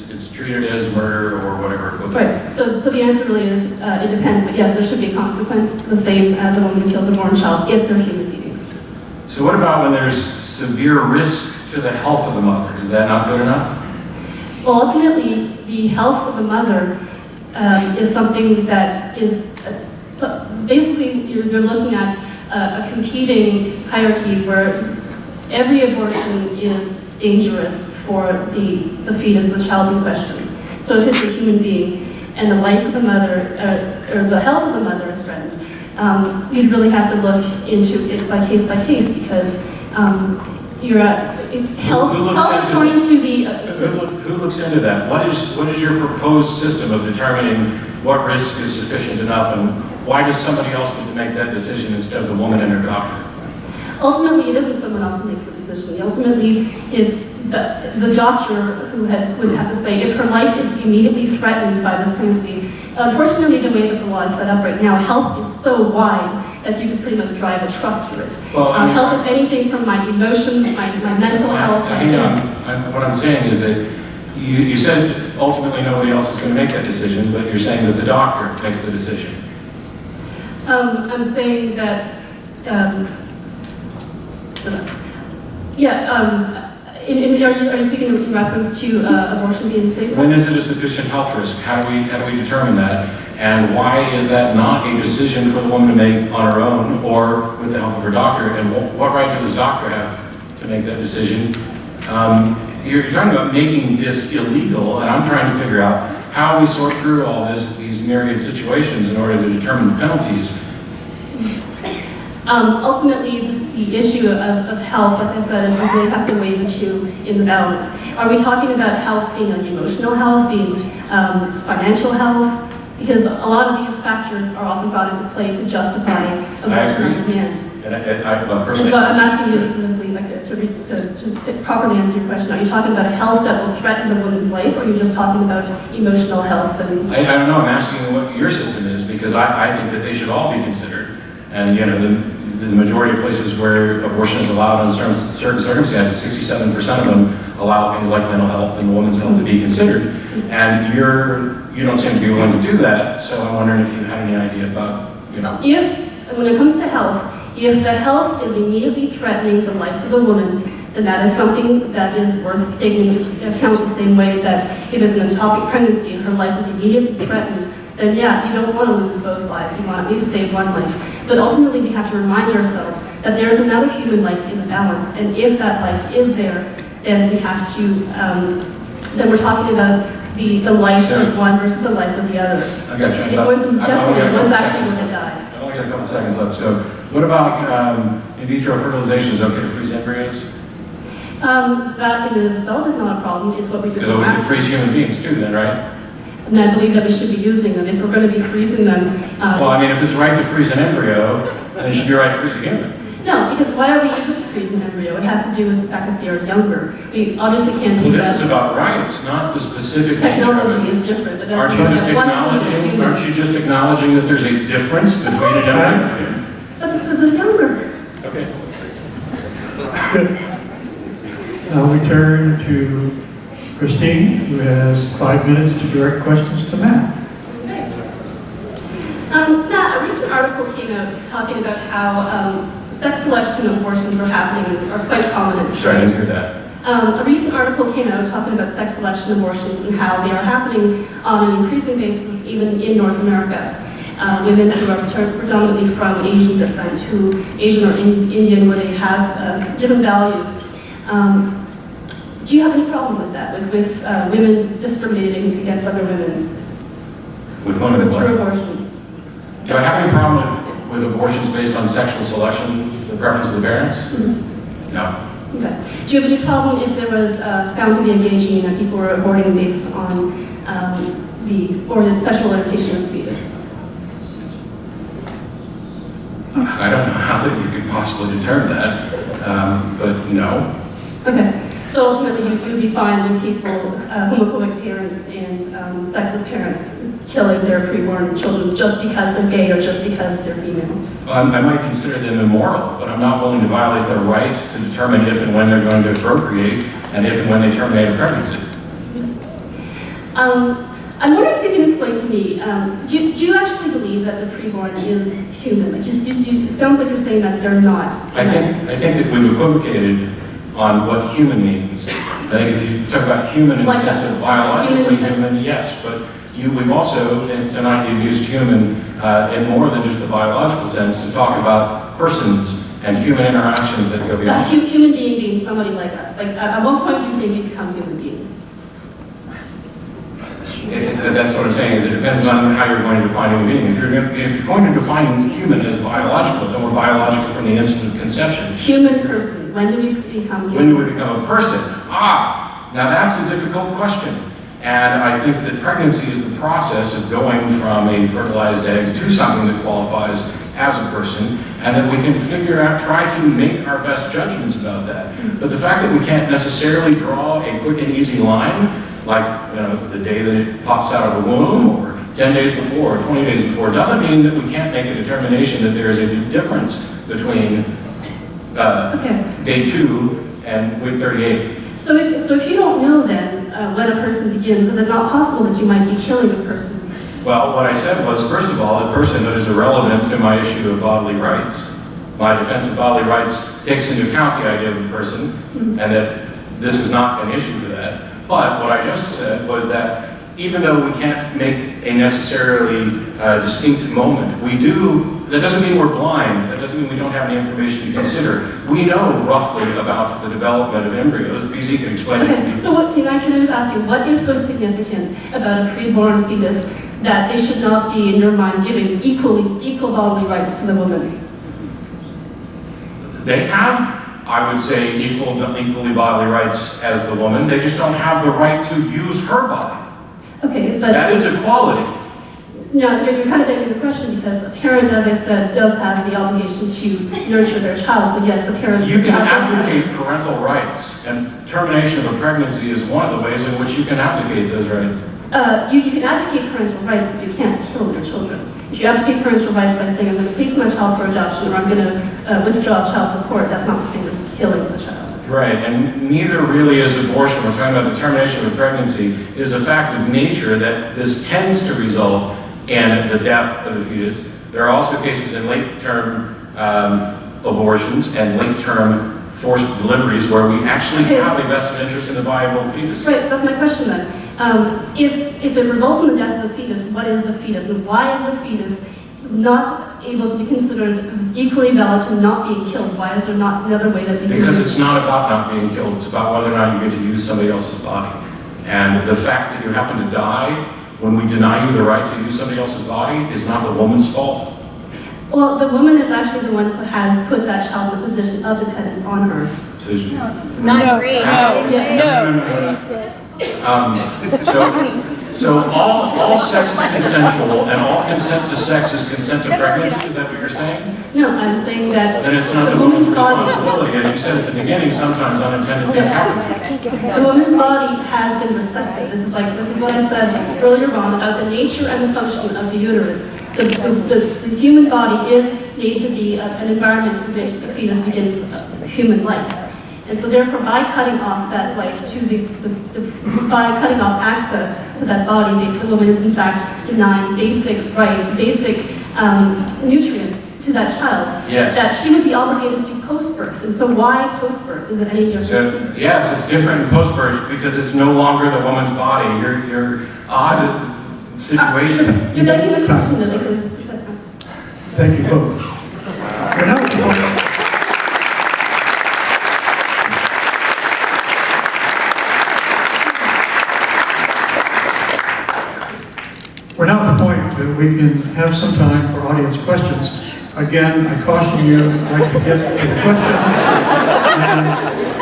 It's treated as murder or whatever. Right, so the answer really is, it depends, but yes, there should be a consequence, the same as a woman who kills a born child, if they're human beings. So what about when there's severe risk to the health of the mother? Is that not good enough? Well, ultimately, the health of the mother is something that is, so basically, you're looking at a competing hierarchy where every abortion is dangerous for the fetus, the child in question. So if it's a human being and the life of the mother, or the health of the mother is threatened, you'd really have to look into it by case, because you're at health according to the... Who looks into that? What is your proposed system of determining what risk is sufficient enough, and why does somebody else need to make that decision instead of the woman and her doctor? Ultimately, it isn't someone else who makes the decision. Ultimately, it's the doctor who would have to say if her life is immediately threatened by this pregnancy. Unfortunately, the way that the law is set up right now, health is so wide that you can pretty much drive a truck through it. Well, health is anything from my emotions, my mental health. What I'm saying is that you said ultimately nobody else is going to make that decision, but you're saying that the doctor makes the decision. I'm saying that, are you speaking in reference to abortion being safe? When is it a sufficient health risk? How do we determine that? And why is that not a decision for the woman to make on her own or with the help of her doctor? And what right does the doctor have to make that decision? You're talking about making this illegal, and I'm trying to figure out how we sort through all these myriad situations in order to determine the penalties. Ultimately, the issue of health, like I said, is we really have to weigh the two in the balance. Are we talking about health being like emotional health, being financial health? Because a lot of these factors are often brought into play to justify abortion on demand. And so I'm asking you to properly answer your question. Are you talking about a health that will threaten a woman's life, or are you just talking about emotional health? I don't know. I'm asking you what your system is, because I think that they should all be considered. And the majority of places where abortion is allowed under certain circumstances, 67% of them allow things like mental health and women's health to be considered. And you don't seem to be willing to do that. So I'm wondering if you have any idea about, When it comes to health, if the health is immediately threatening the life of the woman, then that is something that is worth taking into account the same way that if it's an ectopic pregnancy and her life is immediately threatened, then yeah, you don't want to lose both lives. You want to at least save one life. But ultimately, we have to remind ourselves that there's another human life in the balance, and if that life is there, then we have to, then we're talking about the life of one versus the life of the other. I got you. If one's in jeopardy, one's actually going to die. I only got a couple seconds left. So what about in vitro fertilization? Is it okay to freeze embryos? That in and of itself is not a problem. It's what we do. Because we can freeze human beings too then, right? And I believe that we should be using them. If we're going to be freezing them... well, I mean, if it's right to freeze an embryo, then it should be right to freeze a human. No, because why are we able to freeze an embryo? It has to do with the fact that they are younger. We obviously can't do that. Well, this is about rights, not the specific Technology is different. But aren't you just acknowledging that there's a difference between a young embryo? But it's because they're younger. Okay. Good. Now we turn to Kristine, who has 5 minutes to direct questions to Matt. Okay. Matt, a recent article came out talking about how sex selection abortions are happening, are quite prominent. Sorry, I didn't hear that. A recent article came out talking about sex selection abortions and how they are happening on an increasing basis even in North America. Women who are predominantly from Asian descent, Asian or Indian, where they have different values. Do you have any problem with that, with women discriminating against other women? With women through abortion? Do I have any problem with abortions based on sexual selection, the preference of the parents? Mm-hmm. No. Okay. Do you have any problem if there was found to be engaging and people were aborting based on the sexual orientation of the fetus? I don't know how that you could possibly determine that, but no. Okay. So ultimately, you would be fine with people, homophobic parents and sexist parents killing their preborn children just because they're gay or just because they're female? Well, I might consider them immoral, but I'm not willing to violate their right to determine if and when they're going to procreate and if and when they terminate a pregnancy. I'm wondering if you can explain to me, do you actually believe that the preborn is human? Like it sounds like you're saying that they're not. I think that we've equivocated on what human means. I think if you talk about human in the sense of biologically human, yes, but we've also, and tonight you've used human in more than just the biological sense to talk about persons and human interactions that go beyond. Human being somebody like us. Like at what point do you think we become human beings? That's what I'm saying, is it depends on how you're going to define human being. If you're going to define human as biological, then we're biological from the instant of conception. Human person. When do we become human? When do we become a person? Now that's a difficult question. And I think that pregnancy is the process of going from a fertilized egg to something that qualifies as a person, and that we can figure out, try to make our best judgments about that. But the fact that we can't necessarily draw a quick and easy line, like the day that it pops out of a womb, or 10 days before, or 20 days before, doesn't mean that we can't make a determination that there is a difference between day 2 and week 38. So if you don't know then when a person begins, is it not possible that you might be killing a person? Well, what I said was, first of all, a person that is irrelevant to my issue of bodily rights. My defense of bodily rights takes into account the idea of a person, and that this is not an issue for that. But what I just said was that even though we can't make a necessarily distinct moment, we do. That doesn't mean we're blind. That doesn't mean we don't have any information to consider. We know roughly about the development of embryos. BZ can explain it to Okay, you. so can I just ask you, what is so significant about a preborn fetus that they should not be, in your mind, giving equal bodily rights to the woman? They have, I would say, equally bodily rights as the woman. They just don't have the right to use her body. Okay, but That is equality. no, you're kind of begging the question because a parent, as I said, does have the obligation to nurture their child. So yes, the parent. You can advocate parental rights, and termination of a pregnancy is one of the ways in which you can advocate those rights. You can advocate parental rights, but you can't kill your children. If you advocate parental rights by saying, I'm going to place my child for adoption, or I'm going to withdraw child support, that's not the same as killing the child. Right, and neither really is abortion. We're talking about the termination of a pregnancy is a fact of nature that this tends to result in the death of the fetus. There are also cases in late-term abortions and late-term forced deliveries where we actually have a vested interest in the viable fetus. Right, so that's my question then. If it results in the death of the fetus, what is the fetus? And why is the fetus not able to be considered equally valid to not being killed? Why is there not another way that we can... Because it's not about not being killed. It's about whether or not you get to use somebody else's body. And the fact that you happen to die when we deny you the right to use somebody else's body is not the woman's fault. Well, the woman is actually the one who has put that child in a position of dependence on her. Not agree. So all sex is consensual, and all consent to sex is consent to pregnancy. Is that what you're saying? No, I'm saying that Then it's not the woman's responsibility. As you said at the beginning, sometimes unintended things happen. the woman's body has been resected. This is what I said earlier on about the nature and the function of the uterus. The human body is made to be an environment in which the fetus begins human life. And so therefore, by cutting off that life by cutting off access to that body, the woman is in fact denying basic rights, basic nutrients to that child. Yes. That she would be obligated to post-birth. And so why post-birth? Is it any different? So, yes, it's different in post-birth because it's no longer the woman's body. You're odd situation. You're begging the question though, because... Thank you both. We're now at the point- We're now at the point that we can have some time for audience questions. Again, I caution you, I'd like to get a question,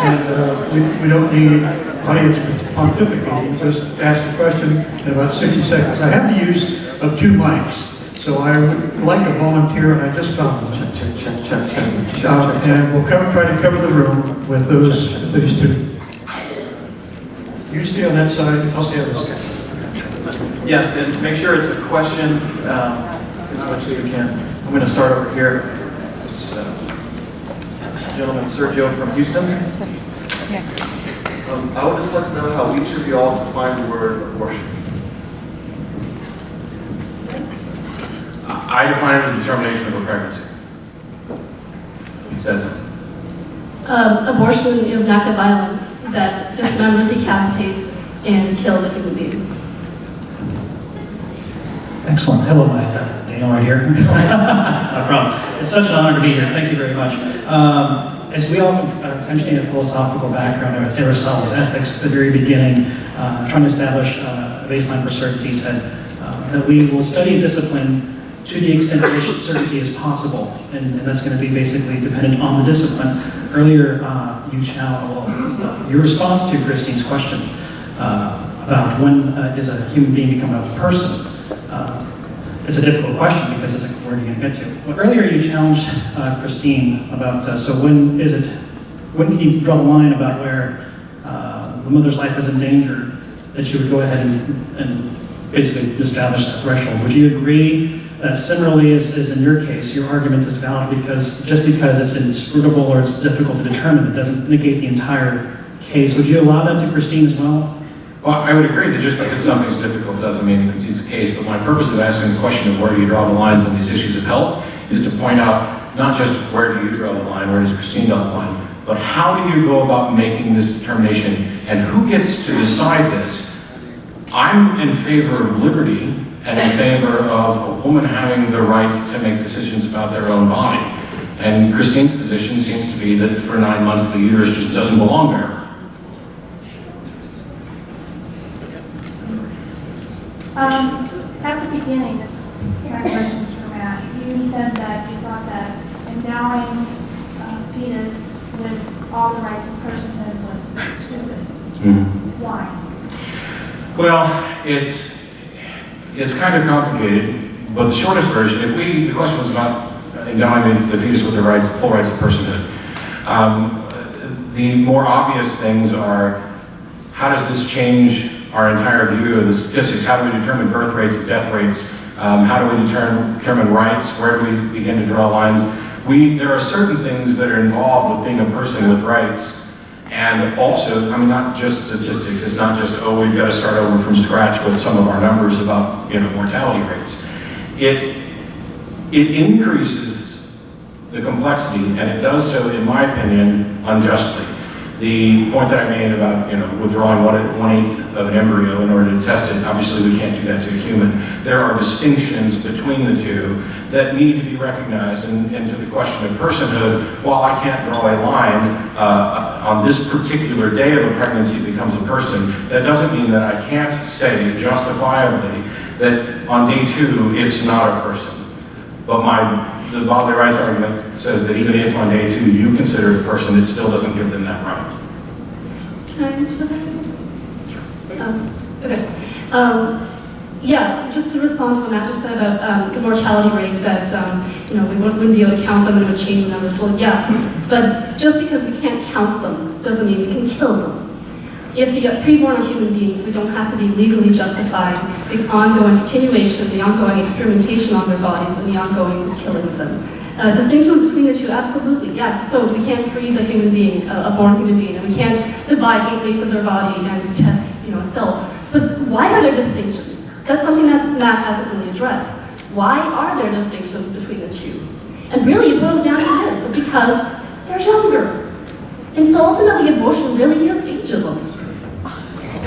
and we don't need audience pontificating, just ask the question in about 60 seconds. I have the use of 2 mics, so I would like a volunteer, and I just found one. And we'll try to cover the room with these 2. You stay on that side, I'll stay on this side. Yes, and make sure it's a question as much as you can. I'm going to start over here. This gentleman, Sergio from Houston. I would just like to know how each of y'all define the word abortion. I define it as the termination of a pregnancy. It says it. Abortion is an act of violence that dismembers, decapitates, and kills a human being. Excellent. Hello, Daniel right here. It's not a problem. It's such an honor to be here. Thank you very much. As we all understand a philosophical background of Aristotle's ethics at the very beginning, trying to establish a baseline for certainty, said that we will study discipline to the extent that certainty is possible, and that's going to be basically dependent on the discipline. Earlier, your response to Kristine's question about when is a human being become a person. It's a difficult question because it's like, where are you going to get to? Well, earlier you challenged Kristine about, so when can you draw the line about where the mother's life is in danger, that you would go ahead and basically establish that threshold? Would you agree that similarly as in your case, your argument is valid because just because it's inscrutable or it's difficult to determine, it doesn't negate the entire case? Would you allow that to Kristine as well? Well, I would agree that just because something's difficult doesn't mean it concedes the case, but my purpose of asking the question of where do you draw the lines on these issues of health is to point out not just where do you draw the line, where does Kristine draw the line, but how do you go about making this determination and who gets to decide this? I'm in favor of liberty and in favor of a woman having the right to make decisions about their own body. And Kristine's position seems to be that for 9 months the uterus just doesn't belong there. At the beginning, my questions for Matt, you said that you thought that endowing a fetus with all the rights of personhood was stupid. Mm-hmm. Why? Well, it's kind of complicated, but the shortest version, the question was about endowing the fetus with the full rights of personhood. The more obvious things are, how does this change our entire view of the statistics? How do we determine birth rates and death rates? How do we determine rights? Where do we begin to draw lines? There are certain things that are involved with being a person with rights. And also, I mean, not just statistics. It's not just, oh, we've got to start over from scratch with some of our numbers about, mortality rates. It increases the complexity, and it does so, in my opinion, unjustly. The point that I made about, withdrawing 1/8 of an embryo in order to test it, obviously we can't do that to a human. There are distinctions between the two that need to be recognized. And to the question of personhood, while I can't draw a line on this particular day of a pregnancy it becomes a person, that doesn't mean that I can't say justifiably that on day 2 it's not a person. But the bodily rights argument says that even if on day 2 you consider it a person, it still doesn't give them that right. Can I answer that? Okay. Yeah, just to respond to what Matt just said about the mortality rate, that we wouldn't be able to count them and it would change the numbers. Well, yeah, but just because we can't count them doesn't mean we can kill them. If the preborn are human beings, we don't have to be legally justifying the ongoing continuation, the ongoing experimentation on their bodies, and the ongoing killing of them. Distinction between the two, absolutely, yeah. So we can't freeze a human being, a born human being, and we can't divide 8 of their body and test, a cell. But why are there distinctions? That's something that Matt hasn't really addressed. Why are there distinctions between the two? And really, it boils down to this: it's because they're younger. And so ultimately, abortion really is ageism.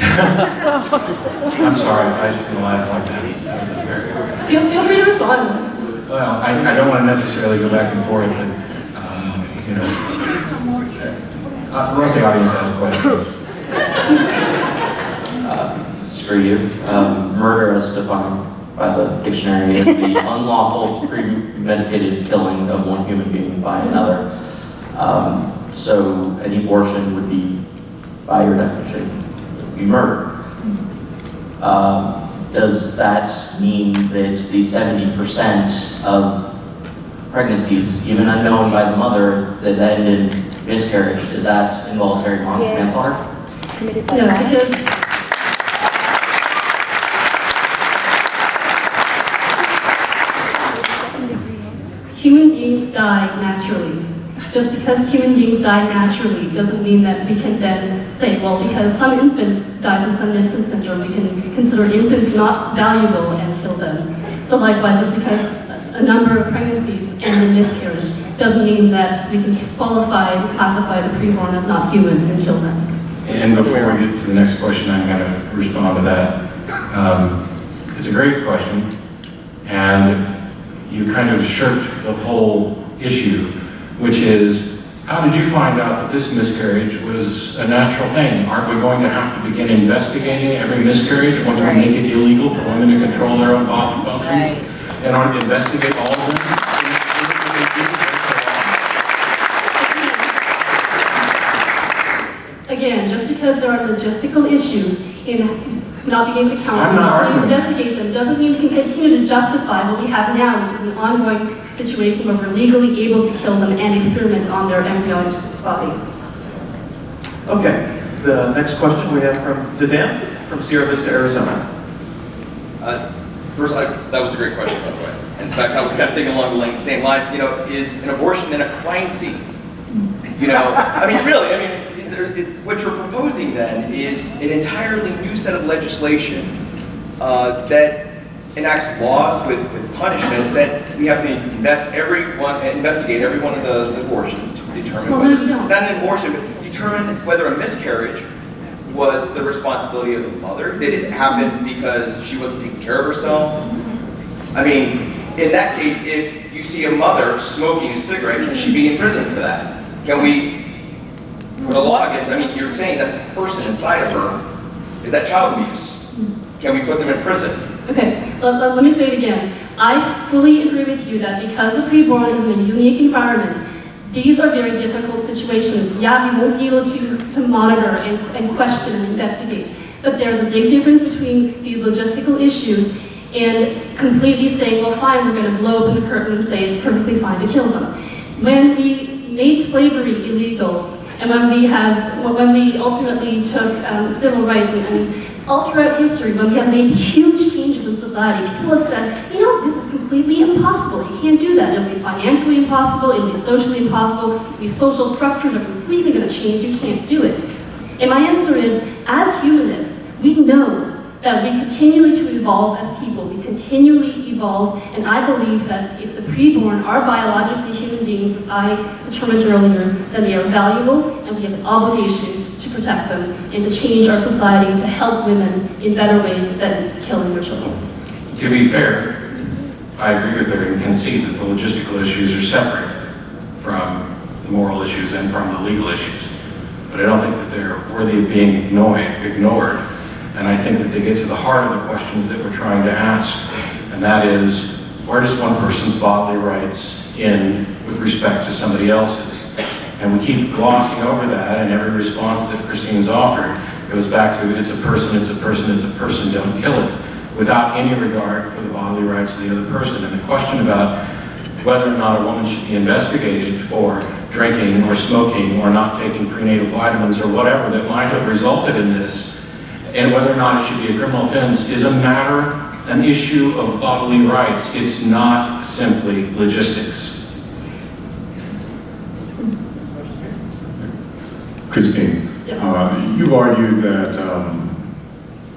I'm sorry, I shouldn't laugh like that. Feel free to respond. Well, I don't want to necessarily go back and forth, but, let the audience ask questions. This is for you. Murder as defined by the dictionary is the unlawful, premeditated killing of one human being by another. So any abortion would be, by your definition, would be murder. Does that mean that the 70% of pregnancies, even unknown by the mother, that end in miscarriage, is that involuntary manslaughter? No, because human beings die naturally. Just because human beings die naturally doesn't mean that we can then say, well, because some infants die from some infant syndrome, we can consider infants not valuable and kill them. So likewise, just because a number of pregnancies end in miscarriage doesn't mean that we can qualify and classify the preborn as not human and kill them. And before we get to the next question, I'm going to respond to that. It's a great question, and you kind of shirked the whole issue, which is, how did you find out that this miscarriage was a natural thing? Aren't we going to have to begin investigating every miscarriage once we make it illegal for women to control their own bodily functions? And aren't we investigate all of them? Again, just because there are logistical issues in not being able to count I'm them, not not being able to arguing. investigate them, doesn't mean we can continue to justify what we have now, which is an ongoing situation where we're legally able to kill them and experiment on their embryonic bodies. Okay, the next question we have from Dan from Sierra Vista, Arizona. First, that was a great question, by the way. In fact, I was kind of thinking along the same lines, is an abortion then a crime scene? I mean, really, what you're proposing then is an entirely new set of legislation that enacts laws with punishments that we have to investigate every one of the abortions to determine Well, whether, no, you don't. not an abortion, but determine whether a miscarriage was the responsibility of the mother. Did it happen because she wasn't taking care of herself? I mean, in that case, if you see a mother smoking a cigarette, can she be in prison for that? Can we put a law against, you're saying that's a person inside of her. Is that child abuse? Can we put them in prison? Okay, let me say it again. I fully agree with you that because the preborn is in a unique environment, these are very difficult situations. Yeah, we won't be able to monitor and question and investigate, but there's a big difference between these logistical issues and completely saying, well, fine, we're going to blow open the curtain and say it's perfectly fine to kill them. When we made slavery illegal, and when we ultimately took civil rights and all throughout history, when we have made huge changes in society, people have said, this is completely impossible. You can't do that. It'll be financially impossible. It'll be socially impossible. These social structures are completely going to change. You can't do it. And my answer is, as humanists, we know that we continually to evolve as people. We continually evolve, and I believe that if the preborn are biologically human beings, as I determined earlier, then they are valuable, and we have an obligation to protect them and to change our society to help women in better ways than killing their children. To be fair, I agree with her and concede that the logistical issues are separate from the moral issues and from the legal issues. But I don't think that they're worthy of being ignored. And I think that they get to the heart of the questions that we're trying to ask. And that is, where does one person's bodily rights end with respect to somebody else's? And we keep glossing over that, and every response that Kristine's offered goes back to, it's a person, it's a person, it's a person, don't kill it, without any regard for the bodily rights of the other person. And the question about whether or not a woman should be investigated for drinking or smoking or not taking prenatal vitamins or whatever that might have resulted in this, and whether or not it should be a criminal offense, is an issue of bodily rights. It's not simply logistics. Kristine, you've argued that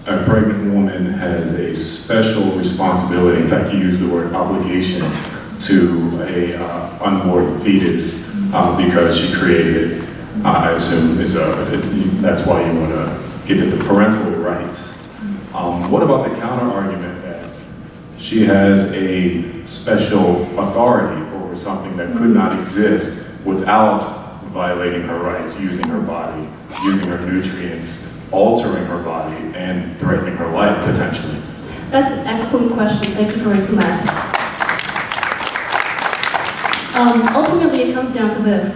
a pregnant woman has a special responsibility. In fact, you used the word obligation to a unborn fetus because she created it. I assume that's why you want to give it the parental rights. What about the counter argument that she has a special authority over something that could not exist without violating her rights, using her body, using her nutrients, altering her body, and threatening her life potentially? That's an excellent question. Thank you for raising that. Ultimately, it comes down to this.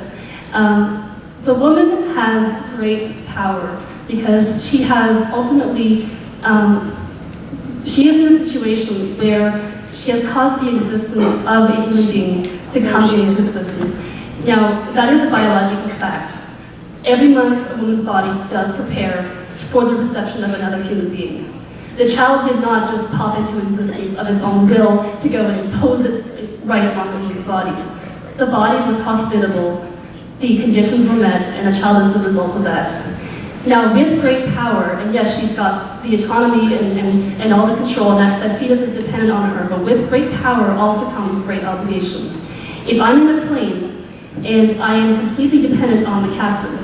The woman has great power because she has ultimately, she is in a situation where she has caused the existence of a human being to come into existence. Now, that is a biological fact. Every month, a woman's body does prepare for the reception of another human being. The child did not just pop into existence of its own will to go and impose its rights on the woman's body. The body was hospitable, the conditions were met, and a child is the result of that. Now, with great power, and yes, she's got the autonomy and all the control, and that fetus is dependent on her, but with great power also comes great obligation. If I'm in a plane, and I am completely dependent on the captain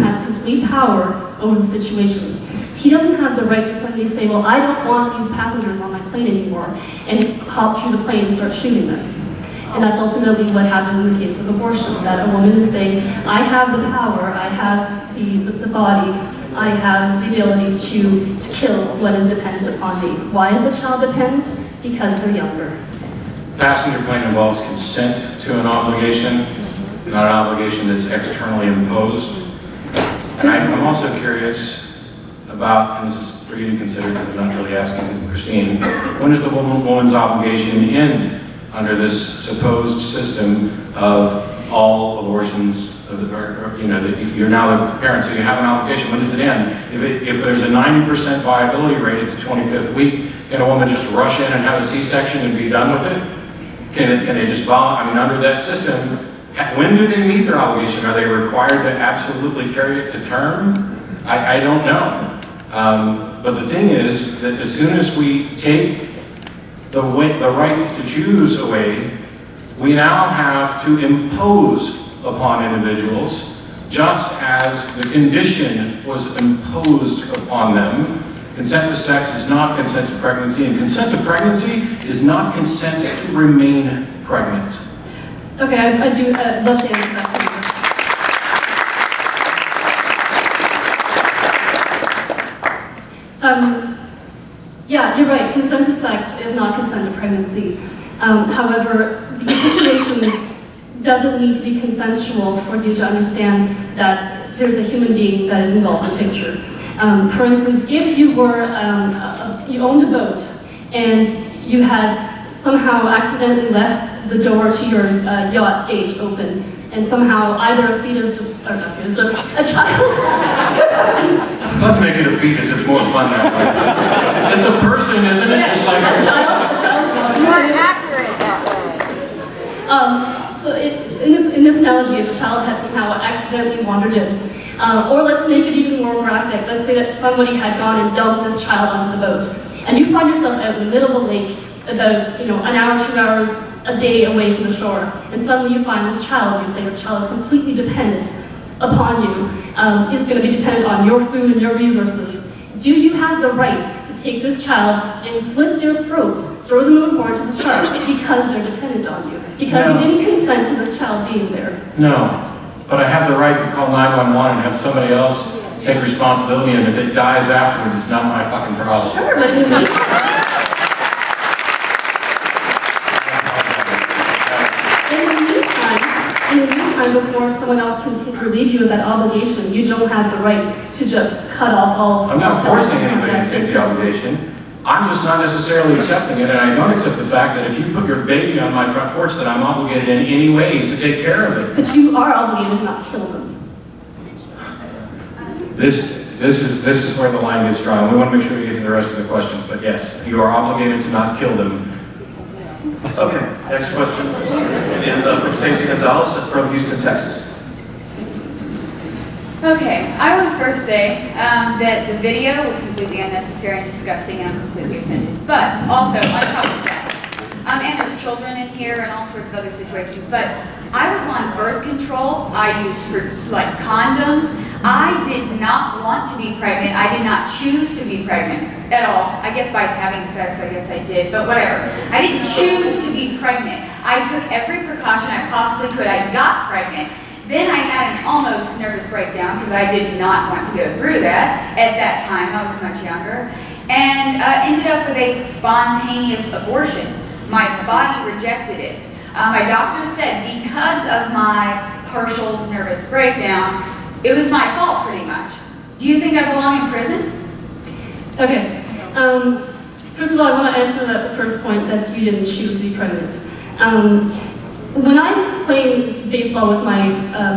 has complete power over the situation. He doesn't have the right to suddenly say, well, I don't want these passengers on my plane anymore, and hop through the plane and start shooting them. And that's ultimately what happens in the case of abortion, that a woman is saying, I have the power, I have the body, I have the ability to kill what is dependent upon me. Why is the child dependent? Because they're younger. Passenger plane involves consent to an obligation, not an obligation that's externally imposed. And I'm also curious about, and this is for you to consider, because I'm not really asking Kristine. When does the woman's obligation end under this supposed system of all abortions, that you're now the parent, so you have an obligation? When does it end? If there's a 90% viability rate at the 25th week, can a woman just rush in and have a C-section and be done with it? Can they just under that system, when do they meet their obligation? Are they required to absolutely carry it to term? I don't know. But the thing is that as soon as we take the right to choose away, we now have to impose upon individuals, just as the condition was imposed upon them. Consent to sex is not consent to pregnancy, and consent to pregnancy is not consent to remain pregnant. Okay, I do love to answer that question. Yeah, you're right. Consent to sex is not consent to pregnancy. However, the situation doesn't need to be consensual for you to understand that there's a human being that is involved in the picture. For instance, if you were, you owned a boat and you had somehow accidentally left the door to your yacht gate open, and somehow either a fetus just, or not fetus, so a child. Let's make it a fetus, it's more fun that way. It's a person, isn't it? Yeah, just like a child. It's more accurate that way. So in this analogy, if a child had somehow accidentally wandered in, or let's make it even more graphic. Let's say that somebody had gone and dumped this child onto the boat, and you find yourself out in the middle of a lake, about an hour, 2 hours a day away from the shore, and suddenly you find this child. You say this child is completely dependent upon you, is going to be dependent on your food and your resources. Do you have the right to take this child and slit their throat, throw them overboard to the sharks because they're dependent on you? Because you didn't consent to this child being there. No, but I have the right to call 911 and have somebody else take responsibility, and if it dies afterwards, it's not my fucking problem. Sure, but in the meantime, before someone else can relieve you of that obligation, you don't have the right to just cut off all. I'm not forcing anybody to take the obligation. I'm just not necessarily accepting it, and I don't accept the fact that if you put your baby on my front porch, that I'm obligated in any way to take care of it. But you are obligated to not kill them. This is where the line gets drawn. We want to make sure we get to the rest of the questions, but yes, you are obligated to not kill them. Okay, next question is from Stacey Gonzalez from Houston, Texas. Okay, I want to first say that the video was completely unnecessary and disgusting, and I'm completely offended. But also, on top of that, and there's children in here and all sorts of other situations, but I was on birth control. I used condoms. I did not want to be pregnant. I did not choose to be pregnant at all. I guess by having sex, I guess I did, but whatever. I didn't choose to be pregnant. I took every precaution I possibly could. I got pregnant. Then I had an almost nervous breakdown because I did not want to go through that at that time. I was much younger. And ended up with a spontaneous abortion. My body rejected it. My doctor said because of my partial nervous breakdown, it was my fault pretty much. Do you think I belong in prison? Okay. First of all, I want to answer the first point that you didn't choose to be pregnant. When I'm playing baseball with my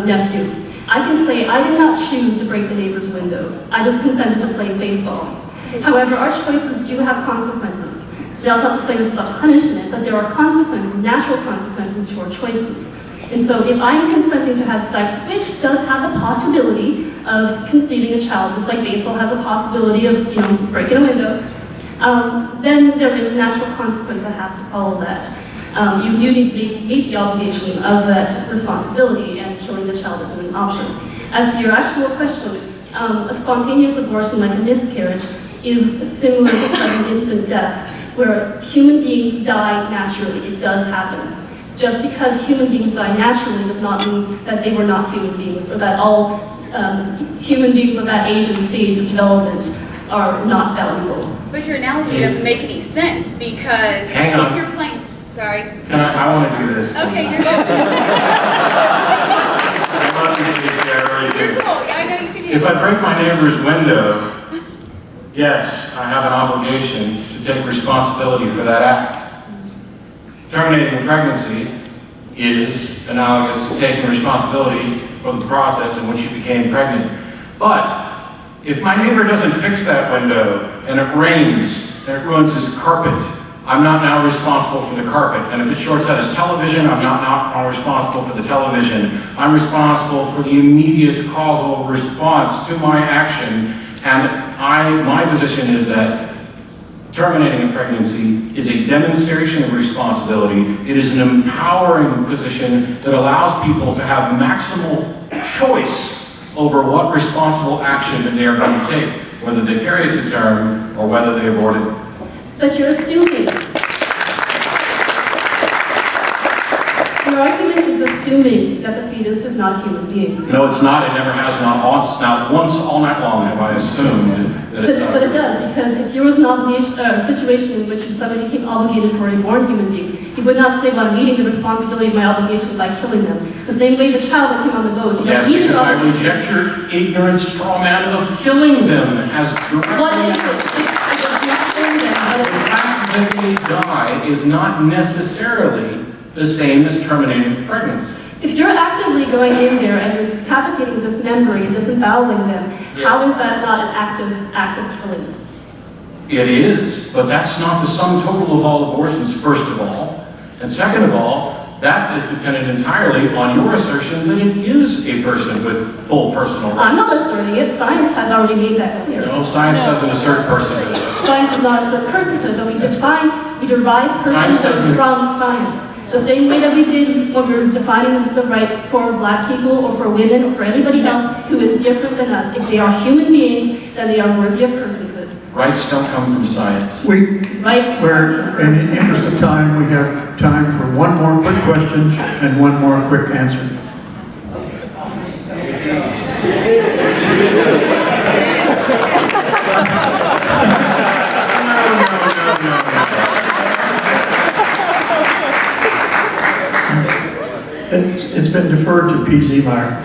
nephew, I can say I did not choose to break the neighbor's window. I just consented to play baseball. However, our choices do have consequences. They also have to say this is about punishment, but there are consequences, natural consequences to our choices. And so if I'm consenting to have sex, which does have the possibility of conceiving a child, just like baseball has the possibility of, breaking a window, then there is a natural consequence that has to follow that. You do need to meet the obligation of that responsibility, and killing the child isn't an option. As to your actual question, a spontaneous abortion, like a miscarriage, is similar to sudden infant death, where human beings die naturally. It does happen. Just because human beings die naturally does not mean that they were not human beings, or that all human beings of that age and stage of development are not valuable. But your analogy doesn't make any sense because if you're playing, sorry. I want to do this. Okay, you're good. I want to do this, I really do. You're cool. I know you can do it. If I break my neighbor's window, Yes, I have an obligation to take responsibility for that act. Terminating a pregnancy is analogous to taking responsibility for the process in which you became pregnant. But if my neighbor doesn't fix that window and it rains and it ruins his carpet, I'm not now responsible for the carpet. And if it shorts out his television, I'm not now responsible for the television. I'm responsible for the immediate causal response to my action. And my position is that terminating a pregnancy is a demonstration of responsibility. It is an empowering position that allows people to have maximal choice over what responsible action they are going to take, whether they carry it to term or whether they abort it. But you're assuming. Your argument is assuming that the fetus is not a human being. No, it's not. It never has. Not once all night long have I assumed that it's not. But it does, because if there was an obligation, a situation in which somebody became obligated for a born human being, he would not say, well, I'm meeting the responsibility of my obligation by killing them. The same way the child that came on the boat. You Yes, don't need because your I obligation. reject your ignorant straw man of killing them as directly. What is it? It's not killing them, but The fact that they die is not necessarily the same as terminating pregnancy. if you're actively going in there and you're decapitating, dismembering, disemboweling them, how is that not an act of killing? It is, but that's not the sum total of all abortions, first of all. And second of all, that is dependent entirely on your assertion that it is a person with full personal rights. I'm not asserting it. Science has already made that clear. No, science doesn't assert personhood. Science does not assert personhood, but we derive Science personhood doesn't- from science. The same way that we did when we were defining the rights for black people or for women or for anybody else who is different than us. If they are human beings, then they are worthy of personhood. Rights don't come from science. Rights. We're, in the interest of time, we have time for one more quick question and one more quick answer. It's been deferred to PZ Meyer.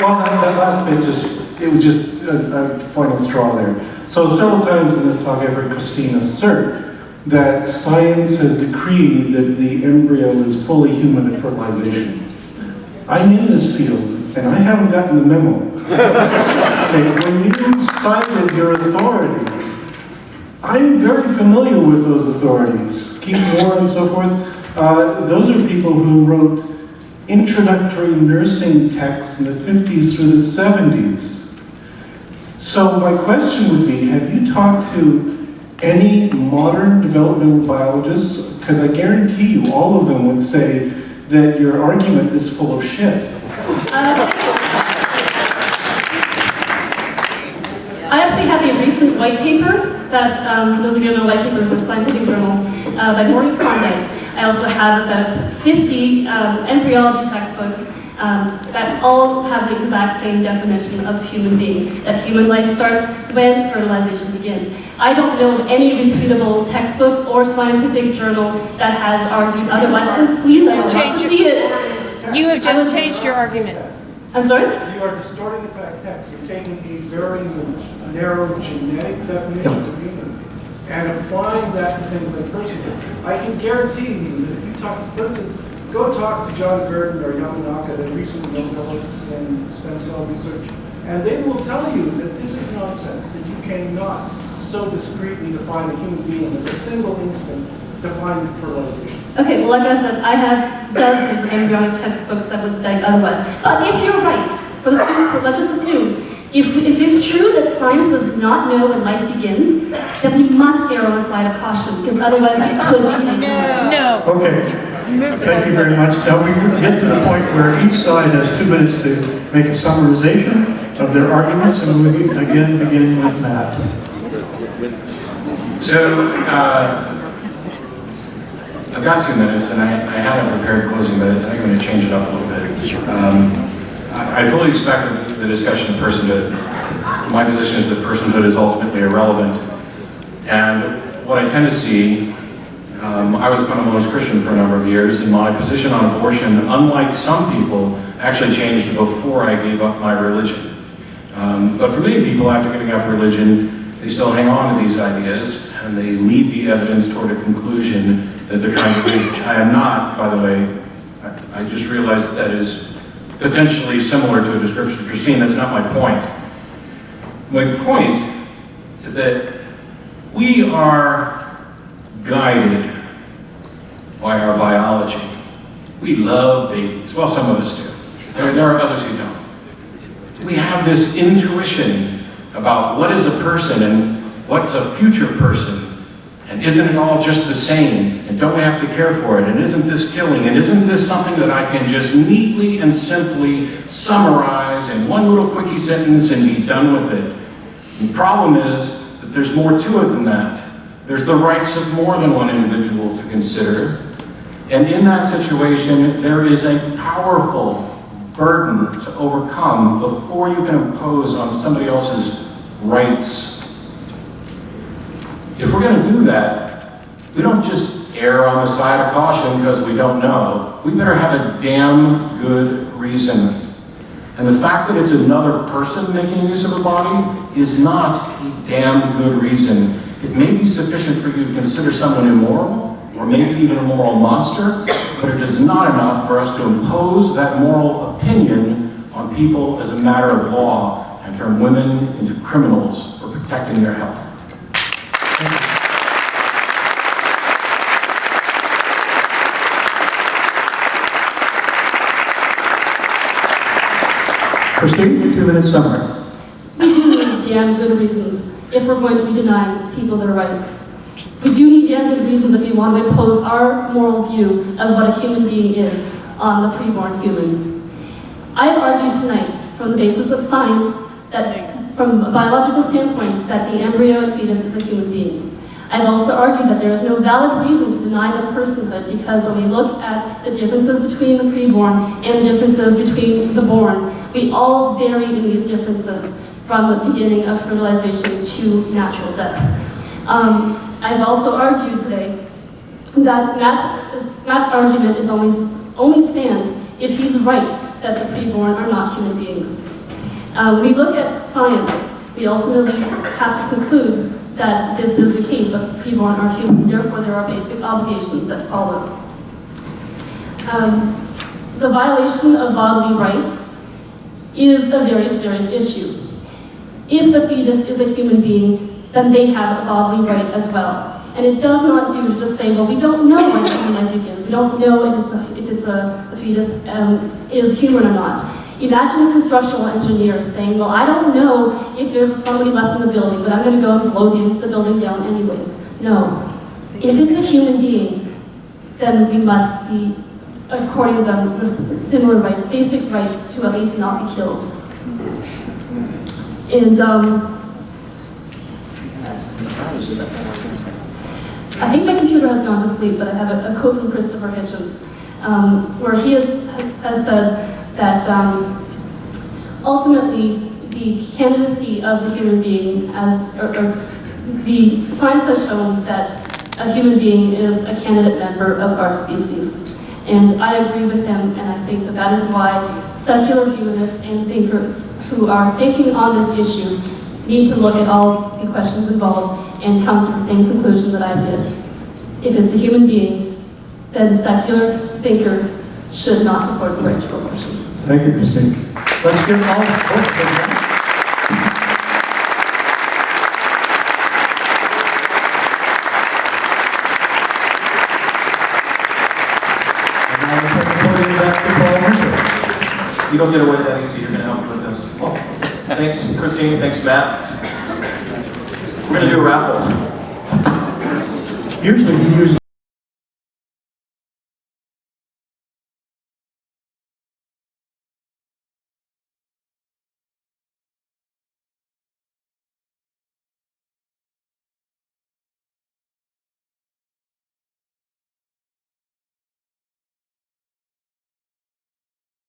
Well, that last bit it was just a final straw there. So several times in this talk I've heard Kristine assert that science has decreed that the embryo is fully human at fertilization. I'm in this field, and I haven't gotten the memo. Okay, when you cited your authorities, I'm very familiar with those authorities. Keith Moore and so forth. Those are people who wrote introductory nursing texts in the 50s through the 70s. So my question would be, have you talked to any modern developmental biologists? Because I guarantee you all of them would say that your argument is full of shit. I actually have a recent white paper that, for those of you who know white papers are scientific journals, by Maureen Klondike. I also have about 50 embryology textbooks that all have the exact same definition of human being, that human life starts when fertilization begins. I don't know of any reputable textbook or scientific journal that has argued otherwise, and please, I would love to see it. You have just changed your argument. I'm sorry? You are distorting the fact text. You're taking a very narrow genetic definition of human and applying that to things like personhood. I can guarantee you that if you talk, for instance, go talk to John Gurdon or Yamanaka, the recent Nobelists in stem cell research, and they will tell you that this is nonsense, that you cannot so discreetly define a human being as a single instant defined fertilization. Okay, well, like I said, I have dozens of embryonic textbooks that would think otherwise. But if you're right, let's just assume, if it's true that science does not know when life begins, then we must err on the side of caution, because otherwise I could be. No. Okay, thank you very much. Now we get to the point where each side has 2 minutes to make a summarization of their arguments, and we again begin with Matt. So, I've got 2 minutes, and I had a prepared closing, but I think I'm going to change it up a little bit. I fully expect the discussion of personhood. My position is that personhood is ultimately irrelevant. And what I tend to see, I was a fundamentalist Christian for a number of years, and my position on abortion, unlike some people, actually changed before I gave up my religion. But for many people, after giving up religion, they still hang on to these ideas, and they lead the evidence toward a conclusion that they're trying to reach. I am not, by the way, I just realized that that is potentially similar to a description of Kristine. That's not my point. My point is that we are guided by our biology. We love babies. Well, some of us do. There are others who don't. We have this intuition about what is a person and what's a future person. And isn't it all just the same? And don't we have to care for it? And isn't this killing? And isn't this something that I can just neatly and simply summarize in one little quickie sentence and be done with it? The problem is that there's more to it than that. There's the rights of more than one individual to consider. And in that situation, there is a powerful burden to overcome before you can impose on somebody else's rights. If we're going to do that, we don't just err on the side of caution because we don't know. We better have a damn good reason. And the fact that it's another person making use of a body is not a damn good reason. It may be sufficient for you to consider someone immoral, or maybe even a moral monster, but it is not enough for us to impose that moral opinion on people as a matter of law and turn women into criminals for protecting their health. Kristine, 2-minute summary. We do need damn good reasons if we're going to be denying people their rights. We do need damn good reasons if we want to impose our moral view of what a human being is on the preborn human. I have argued tonight, from the basis of science, that from a biological standpoint, that the embryo and fetus is a human being. I've also argued that there is no valid reason to deny them personhood, because when we look at the differences between the preborn and the differences between the born, we all vary in these differences from the beginning of fertilization to natural death. I've also argued today that Matt's argument is only stands if he's right that the preborn are not human beings. We look at science, we ultimately have to conclude that this is the case, that the preborn are human, therefore there are basic obligations that follow. The violation of bodily rights is a very serious issue. If the fetus is a human being, then they have a bodily right as well. And it does not do to just say, well, we don't know when human life begins. We don't know if the fetus is human or not. Imagine a constructional engineer saying, well, I don't know if there's somebody left in the building, but I'm going to go and blow the building down anyways. No. If it's a human being, then we must be according to them the similar rights, basic rights to at least not be killed. And I think my computer has gone to sleep, but I have a quote from Christopher Hitchens, where he has said that ultimately the candidacy of the human being the science has shown that a human being is a candidate member of our species. And I agree with him, and I think that that is why secular humanists and thinkers who are thinking on this issue need to look at all the questions involved and come to the same conclusion that I did. If it's a human being, then secular thinkers should not support the right to abortion. Thank you, Kristine. Let's give all the You don't get away that easy. You're going to help me with this. Thanks, Kristine. Thanks, Matt. We're going to do a raffle. Usually he uses